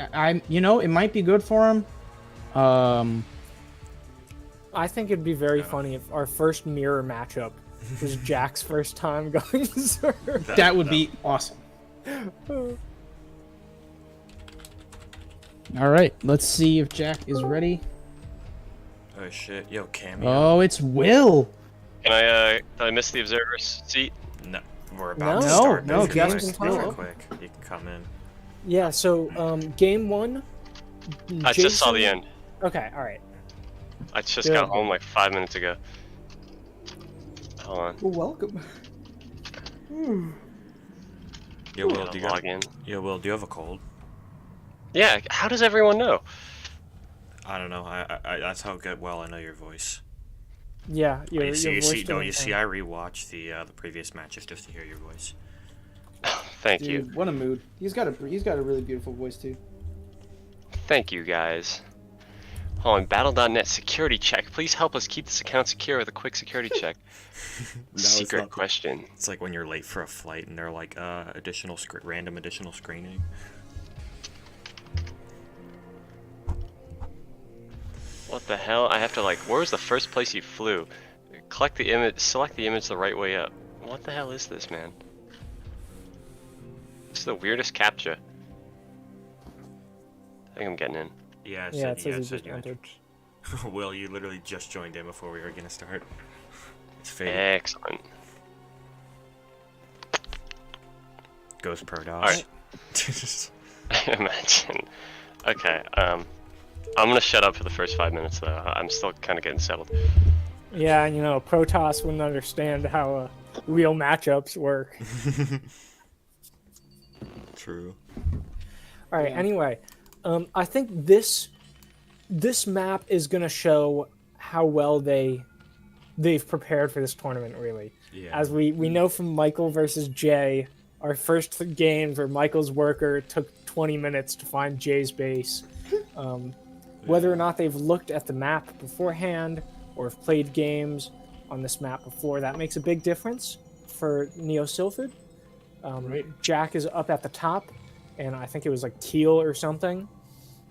you know, it might be good for him. I think it'd be very funny if our first mirror matchup was Jack's first time going Zerg. That would be awesome. All right, let's see if Jack is ready. Oh shit, yo, cameo. Oh, it's Will. Can I miss the observer's seat? No, we're about to No, start. no, Move just quick, in time. move quick. You can come in. Yeah, so game 1. I just saw the Jason- end. Okay, all right. I just Good. got home like 5 minutes ago. Hold on. Well, welcome. Yo, Will, do you Log in. do you have a cold? Yeah, how does everyone know? I don't know. I that's how well I know your voice. Yeah, your you voice see, don't didn't you see? change. I rewatched the previous matches just to hear your voice. Thank you. Dude, what a mood. He's got a really beautiful voice too. Thank you, guys. Hold on, Battle.net security check. Please help us keep this account secure with a quick security check. Secret question. It's like when you're late for a flight and they're like, random additional screening. What the hell? I have to like, where's the first place you flew? Select the image the right way up. What the hell is this, man? This is the weirdest captcha. I think I'm getting in. Yeah, Yeah, it it says you said just you entered. Will, you literally just joined in before we were gonna start. It's fake. Excellent. Ghost per DOS. Alright. Imagine. Okay, I'm gonna shut up for the first 5 minutes though. I'm still kind of getting settled. Yeah, you know, Protoss wouldn't understand how real matchups work. True. All right. Anyway, I think this map is gonna show how well they've prepared for this tournament. Really, Yeah. as we know from Michael versus Jay, our first games where Michael's worker took 20 minutes to find Jay's base. Whether or not they've looked at the map beforehand or have played games on this map before, that makes a big difference for Neo Sylphid. Right. Jack is up at the top, and I think it was like teal or something.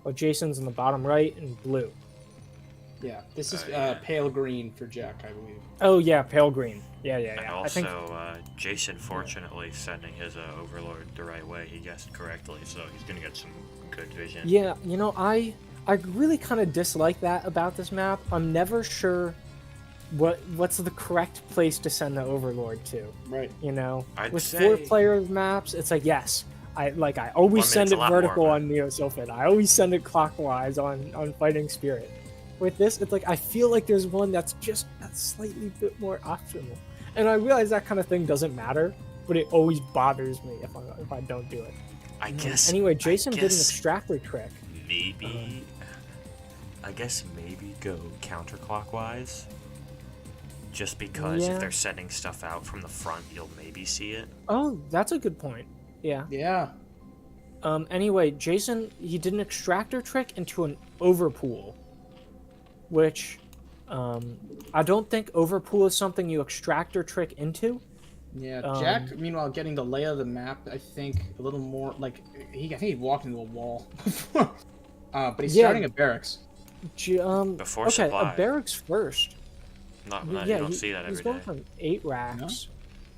While Jason's in the bottom right and blue. Yeah, this is yeah. pale green for Jack, I believe. Oh yeah, pale green. Yeah. And I also, think Jason fortunately sending his Overlord the right way. He guessed correctly, so he's gonna get some good vision. yeah, you know, I really kind of dislike that about this map. I'm never sure what's the correct place to send the Overlord to. Right. You know, I'd with say- 4-player maps, it's like yes, I always Well, send it's a it lot more, vertical but- on Neo Sylphid. I always send it clockwise on Fighting Spirit. With this, it's like I feel like there's one that's just a slightly bit more optional, and I realize that kind of thing doesn't matter, but it always bothers me if I don't do it. I guess. Anyway, Jason I did an guess extractor trick. maybe. I guess maybe go counterclockwise. Just because Yeah. if they're sending stuff out from the front, you'll maybe see it. Oh, that's a good point. Yeah. Yeah. Anyway, Jason, he did an extractor trick into an overpool, which I don't think overpool is something you extractor trick into. Yeah, Um, Jack, meanwhile, getting the lay of the map, I think a little more like I think he walked into a wall. But he's Yeah. starting at barracks. Before okay, supply. a barracks first. Not, Yeah, you don't see that he's every going day. from 8 racks.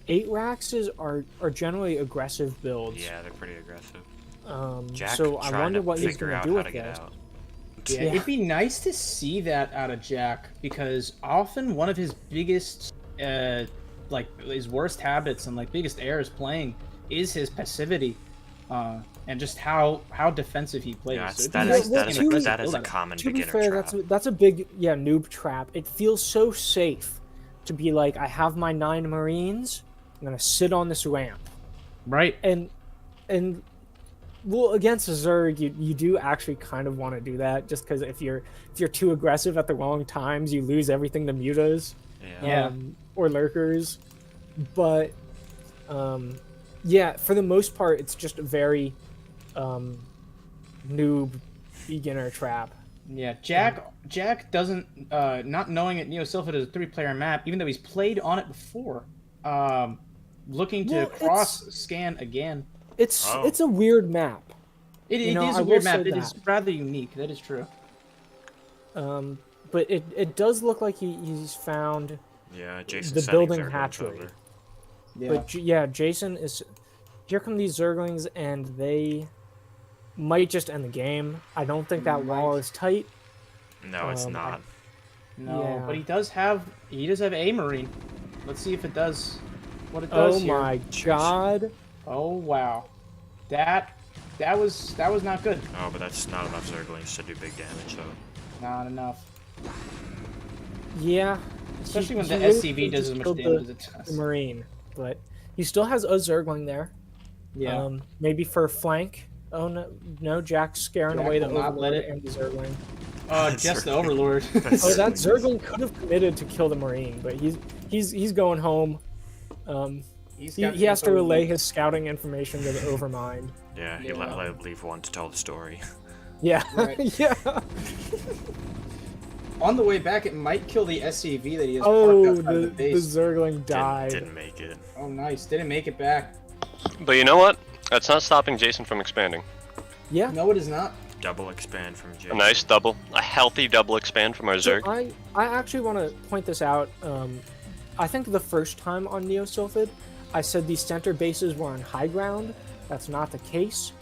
8 racks are generally aggressive builds. Yeah, they're pretty aggressive. So Jack I trying wonder to what he's figure going out to do how with to get this. out. Yeah, Yeah. it'd be nice to see that out of Jack because often one of his biggest, his worst habits and biggest errors playing is his passivity, and just how defensive he plays. Yeah, So it'd be that nice is to that see is an a, aggressive that is build a out of it. common To be beginner fair, trap. that's a big noob trap. It feels so safe to be like, I have my 9 Marines. I'm gonna sit on this ramp, Right. and well, against Zerg, you do actually kind of want to do that, just because if you're too aggressive at the wrong times, you lose everything to mutas Yeah. or lurkers. But yeah, for the most part, it's just a very noob beginner trap. Yeah, Jack doesn't not knowing it. Neo Sylphid is a 3-player map, even though he's played on it before. Looking to Well, cross scan again. It's Oh. it's a weird map. It You know, is I a weird will map. say It is that. rather unique. That is true. But it does look like he's found Yeah, Jason's the sending building Zerglings hatchery. over. Yeah. But yeah, Jason is. Here come these Zerglings, and they might just end the game. I don't think that wall Might. is tight. No, it's not. No, Yeah. but he does have a Marine. Let's see if it does what it does Oh here. my god! Oh wow. That was not good. Oh, but that's not enough Zerglings to do big damage, though. Not enough. Yeah, Especially when he the really SCV could've does as just much killed damage as the it does. Marine, but he still has a Zergling there. Yeah. Maybe for a flank. Oh no, Jack's scaring Jack away the will not let Overlord it. and the Zergling. Just the Overlord. Oh, that Zergling could have committed to kill the Marine, but he's going home. He has to relay his scouting information to the Overmind. Yeah, he let leave one to tell the story. Yeah, Right. yeah. On the way back, it might kill the SCV that he has Oh, parked outside the the base. Zergling died. Didn't make it. Oh, nice. Didn't make it back. But you know what? That's not stopping Jason from expanding. Yeah. No, it is not. Double expand from A Jason. nice double, a healthy double expand from our So Zerg. I actually want to point this out. I think the first time on Neosylphid, I said these center bases were on high ground. That's not the case.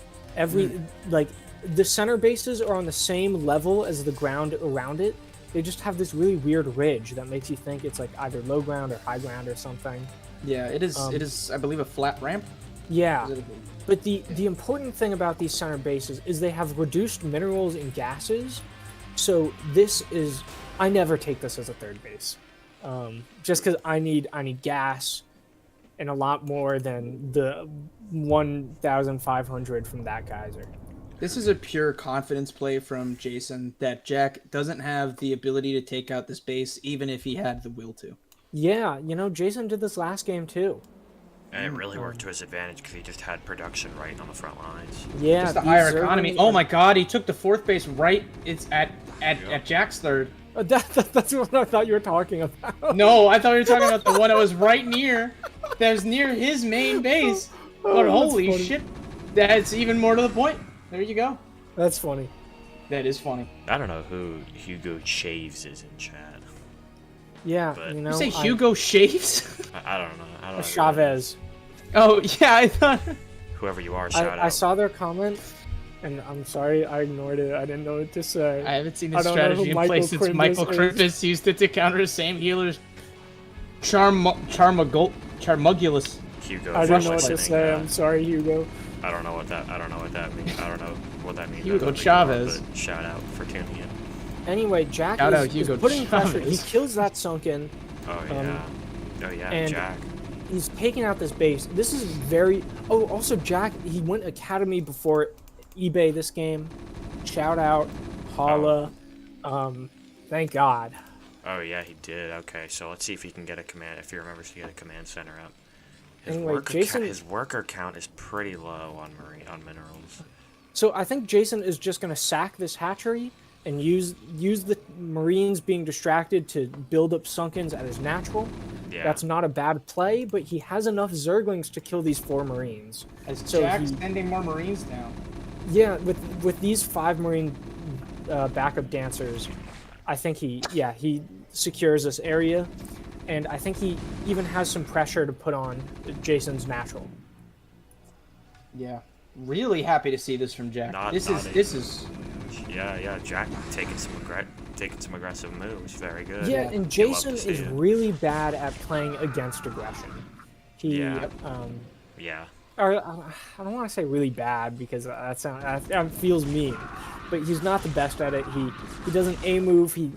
Like the center bases are on the same level as the ground around it. They just have this really weird ridge that makes you think it's like either low ground or high ground or something. Yeah, it is. It is, I believe, a flat ramp. Yeah. Is it a- But the important thing about these center bases is they have reduced minerals and gases. So this is, I never take this as a third base, just because I need gas, and a lot more than the 1,500 from that geyser. This is a pure confidence play from Jason that Jack doesn't have the ability to take out this base, even if he had the will to. Yeah, Jason did this last game too. And it really worked to his advantage because he just had production right on the front lines. Yeah, Just the these higher economy. Zerglings Oh are- my God, he took the fourth base right. It's at Jack's third. That's what I thought you were talking about. No, I thought you were talking about the one that was right near. That was near his main base. But that's holy funny. shit, that's even more to the point. There you go. That's funny. That is funny. I don't know who Hugo Shaves is in chat. Yeah, But- You say Hugo Shaves? I don't know. I don't know. Chavez. Oh yeah, I thought. Whoever you are, shout I out. saw their comment, and I'm sorry I ignored it. I didn't know what to say. I haven't seen I this don't know strategy who in place Michael since Michael Crimpus is. Crimpus used it to counter the same healer's Charmugulus. Hugo. I for didn't know what to listening, say. I'm sorry, Hugo. I don't know what that means. I don't know what that means. Hugo I don't think Chavez. you know, but shout out for tuning in. Anyway, Jack Shout out is Hugo putting pressure. He Chavez. kills that sunken. Oh yeah. Oh yeah, and- Jack. He's taking out this base. This is very. Oh, also Jack. He went Academy before eBay this game. Shout out, holla. Thank God. Oh yeah, he did. Okay, so let's see if he can get a command. If he remembers to get a command center up. His Anyway, his worker count is pretty low on minerals. So I think Jason is just going to sack this hatchery and use the Marines being distracted to build up Sunkens at his natural. Yeah. That's not a bad play, but he has enough Zerglings to kill these 4 Marines. As So Jack's he- sending more Marines down. Yeah, with these 5 Marine backup dancers, I think he secures this area, and I think he even has some pressure to put on Jason's natural. Yeah, really happy to see this from Jack. This is Yeah, Jack taking some aggressive moves. Very good. Yeah, You'll and love Jason to see is it. really bad at playing against aggression. He, Yeah. Yeah. or I don't want to say really bad because that feels mean, but he's not the best at it. He doesn't A move. He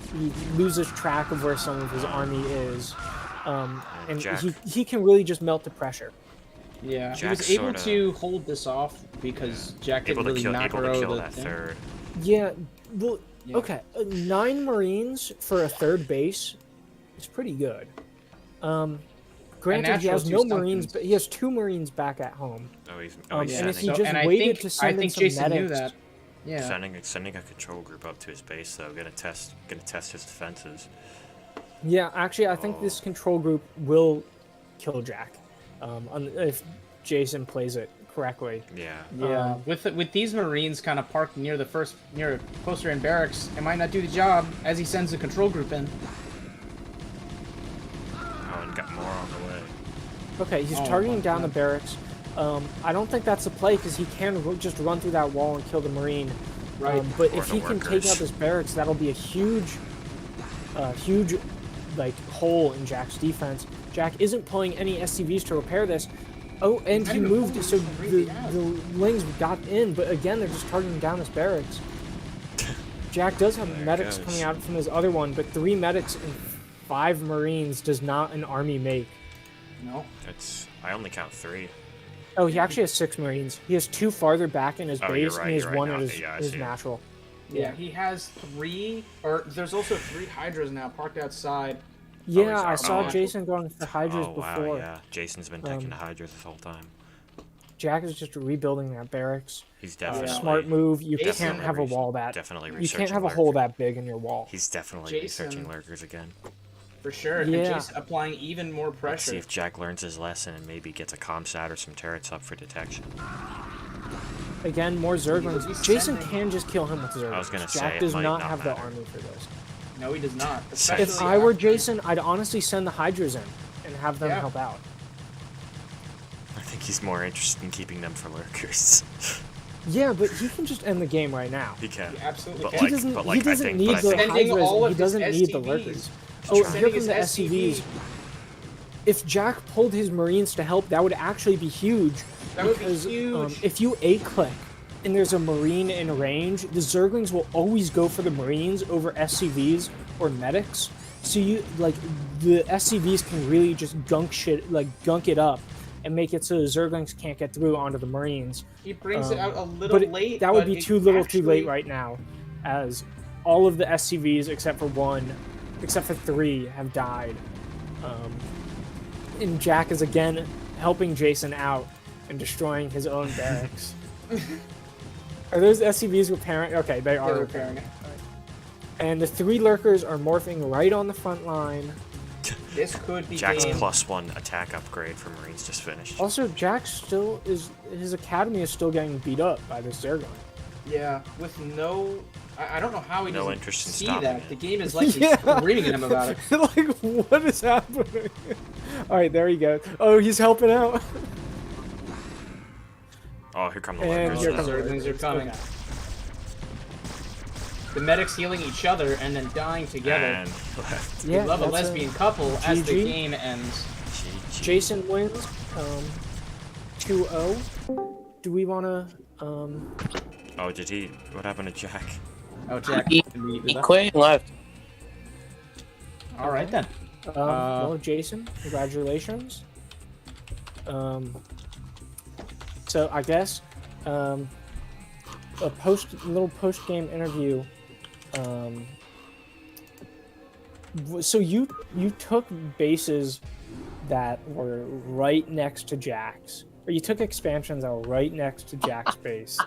loses track of where some of his army is, and Jack- he can really just melt the pressure. yeah. He Jack's was able sorta- to hold this off because Jack Able didn't to really kill macro the that thing. third. Yeah, well, Yeah. okay, 9 Marines for a third base is pretty good. Granted, he natural has 2 no Marines, Stunkins. but he has 2 Marines back at home. Oh, he's And sending, if he just and I waited think, to send I in think some Jason knew medics, that. Yeah. sending a control group up to his base though. Gonna test his defenses. Yeah, actually, I think this control group will kill Jack if Jason plays it correctly. Yeah. Yeah, with these Marines kind of parked near closer in barracks, it might not do the job as he sends the control group in. Oh, and got more on the way. Okay, he's targeting down the barracks. I don't think that's a play because he can just run through that wall and kill the Marine. Right. But Or if the he can take workers. out this barracks, that'll be a huge like hole in Jack's defense. Jack isn't pulling any SCVs to repair this. Oh, and he moved, so the Lings got in, but again, they're just targeting down his barracks. Jack does have There it medics goes. coming out from his other one, but 3 medics and 5 Marines does not an army make. No. I only count 3. Oh, he actually has 6 Marines. He has 2 farther back in his Oh, you're base, right, and he has you're right 1 now. at his, Yeah, I his see it. natural. Yeah, he has 3, or there's also 3 Hydras now parked outside. Yeah, I he's saw out. Jason going for Hydras Oh, wow, before. yeah. Jason's been taking the Hydra this whole time. Jack is just rebuilding that barracks. He's definitely... Smart move. You Jason can't have a wall that... Definitely You researching can't have a lurkers. hole that big in your wall. He's definitely Jason. researching lurkers again. For sure, Yeah. and Jason applying even more Let's pressure. see if Jack learns his lesson and maybe gets a comsat or some turrets up for detection. Again, more Zerglings. He's Jason sending- can just kill him with Zerglings. I was gonna say, Jack it does might not not have the matter. army for this. No, he does not. If Especially If I were after- Jason, I'd honestly send the Hydras in and have them Yeah. help out. I think he's more interested in keeping them for lurkers. Yeah, but he can just end the game right now. He can. He absolutely But can. He like- doesn't. but He like, I doesn't think- need but I the think- Sending Hydras. all And of he his doesn't need the SCVs. lurkers. He's Oh, sending here come his the SCVs. SCVs. If Jack pulled his Marines to help, that would actually be huge. That would be because, huge. if you A-click and there's a Marine in range, the Zerglings will always go for the Marines over SCVs or medics. So you the SCVs can really just gunk it up and make it so the Zerglings can't get through onto the Marines. He brings it out a little But late. that would but be it too little, actually- too late right now, as all of the SCVs except for 3 have died. And Jack is again helping Jason out and destroying his own barracks. Are those SCVs repairing? Okay, they are They're repairing. repairing it. And the 3 lurkers are morphing right on the front line. This could be Jack's game. +1 attack upgrade for Marines just finished. Also, Jack still is. His academy is still getting beat up by this Zergling. Yeah, with no. I don't know how he No doesn't interest in see stopping that. it. The game is like Yeah. screaming at him about it. Like, what is happening? Alright, there he goes. Oh, he's helping out. Oh, here come the And lurkers. here the comes Zerglings are coming. Okay. The medics healing each other and then dying together. And left. We Yeah, love a that's lesbian couple as the GG. game ends. GG. Jason wins 2-0. Do we want to Oh, did he? What happened to Jack? Oh, Jack. He quit and left. All right then. well, Jason, congratulations. So I guess a little post game interview. So you took bases that were right next to Jack's, or you took expansions that were right next to Jack's base.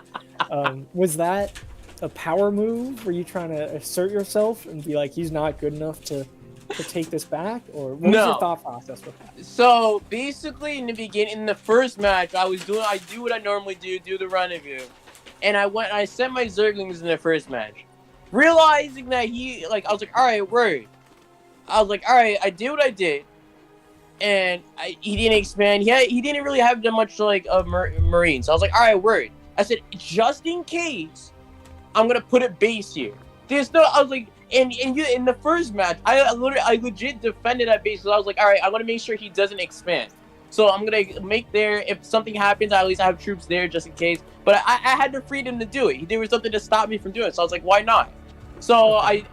Was that a power move? Were you trying to assert yourself and be like, he's not good enough to take this back, or what was No. your thought process with that? So basically, in the beginning, in the first match, I do what I normally do the rendezvous, and I sent my Zerglings in the first match, realizing that I was like, all right, word. I was like, all right, I did what I did, and he didn't expand. He didn't really have that much of Marines. So I was like, all right, word. I said, just in case, I'm gonna put a base here. There's no. I was like. And you in the first match, I legit defended that base. So I was like, all right, I want to make sure he doesn't expand. So I'm gonna make there. If something happens, I at least have troops there just in case. But I had the freedom to do it. There was something to stop me from doing it. So I was like, why not? So I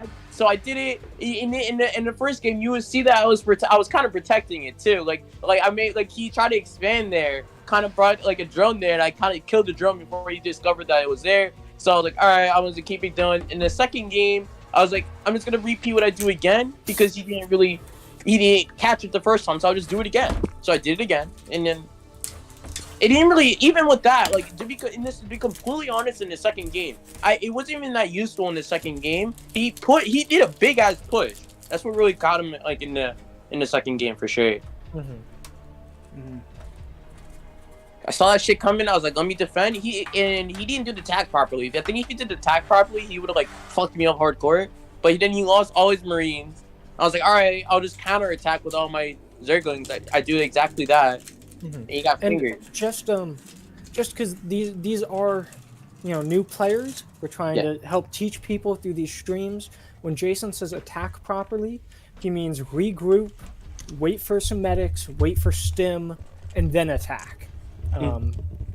did it in the first game. You would see that I was kind of protecting it too. Like I made he tried to expand there, kind of brought a drone there, and I kind of killed the drone before he discovered that it was there. So I was like, all right, I was gonna keep it going. In the second game, I was like, I'm just gonna repeat what I do again because he didn't catch it the first time, so I'll just do it again. So I did it again, and then it didn't really, even with that, to be completely honest, in the second game, it wasn't even that useful in the second game. He did a big ass push. That's what really got him in the second game for sure. I saw that shit coming. I was like, let me defend. He didn't do the attack properly. I think if he did the attack properly, he would have like fucked me up hardcore. But then he lost all his Marines. I was like, all right, I'll just counter attack with all my Zerglings. I do exactly that. And he got fingered. And just because these are, new players, we're trying to help teach people through these streams. When Jason says attack properly, he means regroup, wait for some medics, wait for stim, and then attack.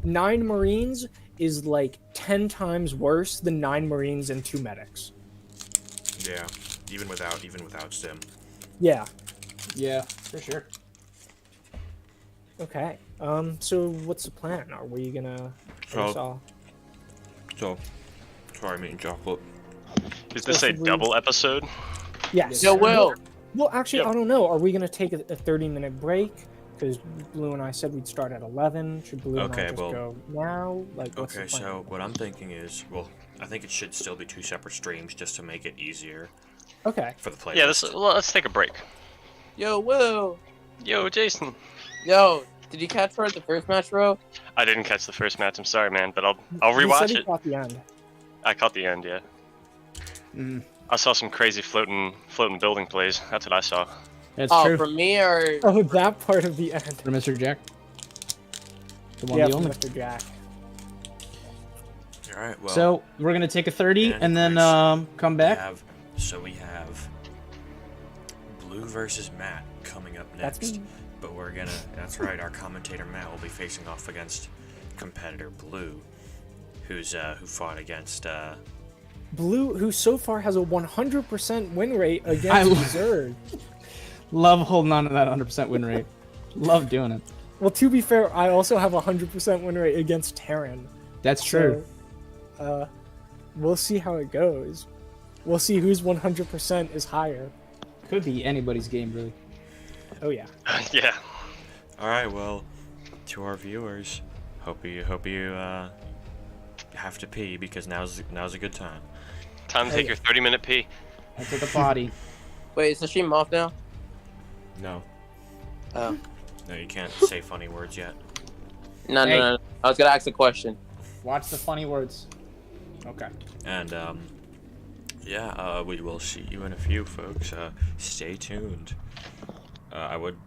9 Marines is like 10 times worse than 9 Marines and 2 medics. Yeah, even without stim. Yeah. Yeah, for sure. Okay. So what's the plan? Are we gonna? So, sorry, I'm eating chocolate. Is this a double episode? Yes. So Will. Well, actually, I don't know. Are we gonna take a 30-minute break? Because Blue and I said we'd start at 11. Should Blue and I just go now? Like, what's the plan? So what I'm thinking is, I think it should still be 2 separate streams just to make it easier. Okay. For the players. Yeah, let's take a break. Yo, Will. Yo, Jason. Yo, did you catch her at the first match, bro? I didn't catch the first match. I'm sorry, man, but I'll He rewatch said he it. caught the end. I caught the end, yeah. I saw some crazy floating building plays. That's what I saw. That's Oh, true. from me or? Oh, that part of the end. For Mr. Jack. The one, Yeah, the only. Mr. Jack. All right. Well. So we're gonna take a 30 and then come back. We have Blue versus Matt coming up next. That's me. But that's right, our commentator Matt will be facing off against competitor Blue, who fought against Blue, who so far has a 100% win rate against Zerg. Love holding on to that 100% win rate. Love doing it. Well, to be fair, I also have a 100% win rate against Terran. That's true. So, we'll see how it goes. We'll see whose 100% is higher. Could be anybody's game, really. Oh yeah. Yeah. All right, well, to our viewers, hope you have to pee because now's a good time. Time to take your 30-minute pee. I took a potty. Wait, is the stream off now? No. Oh. No, you can't say funny words yet. No. I was gonna ask a question. Watch the funny words. Okay. And we will see you in a few, folks. Stay tuned. I would,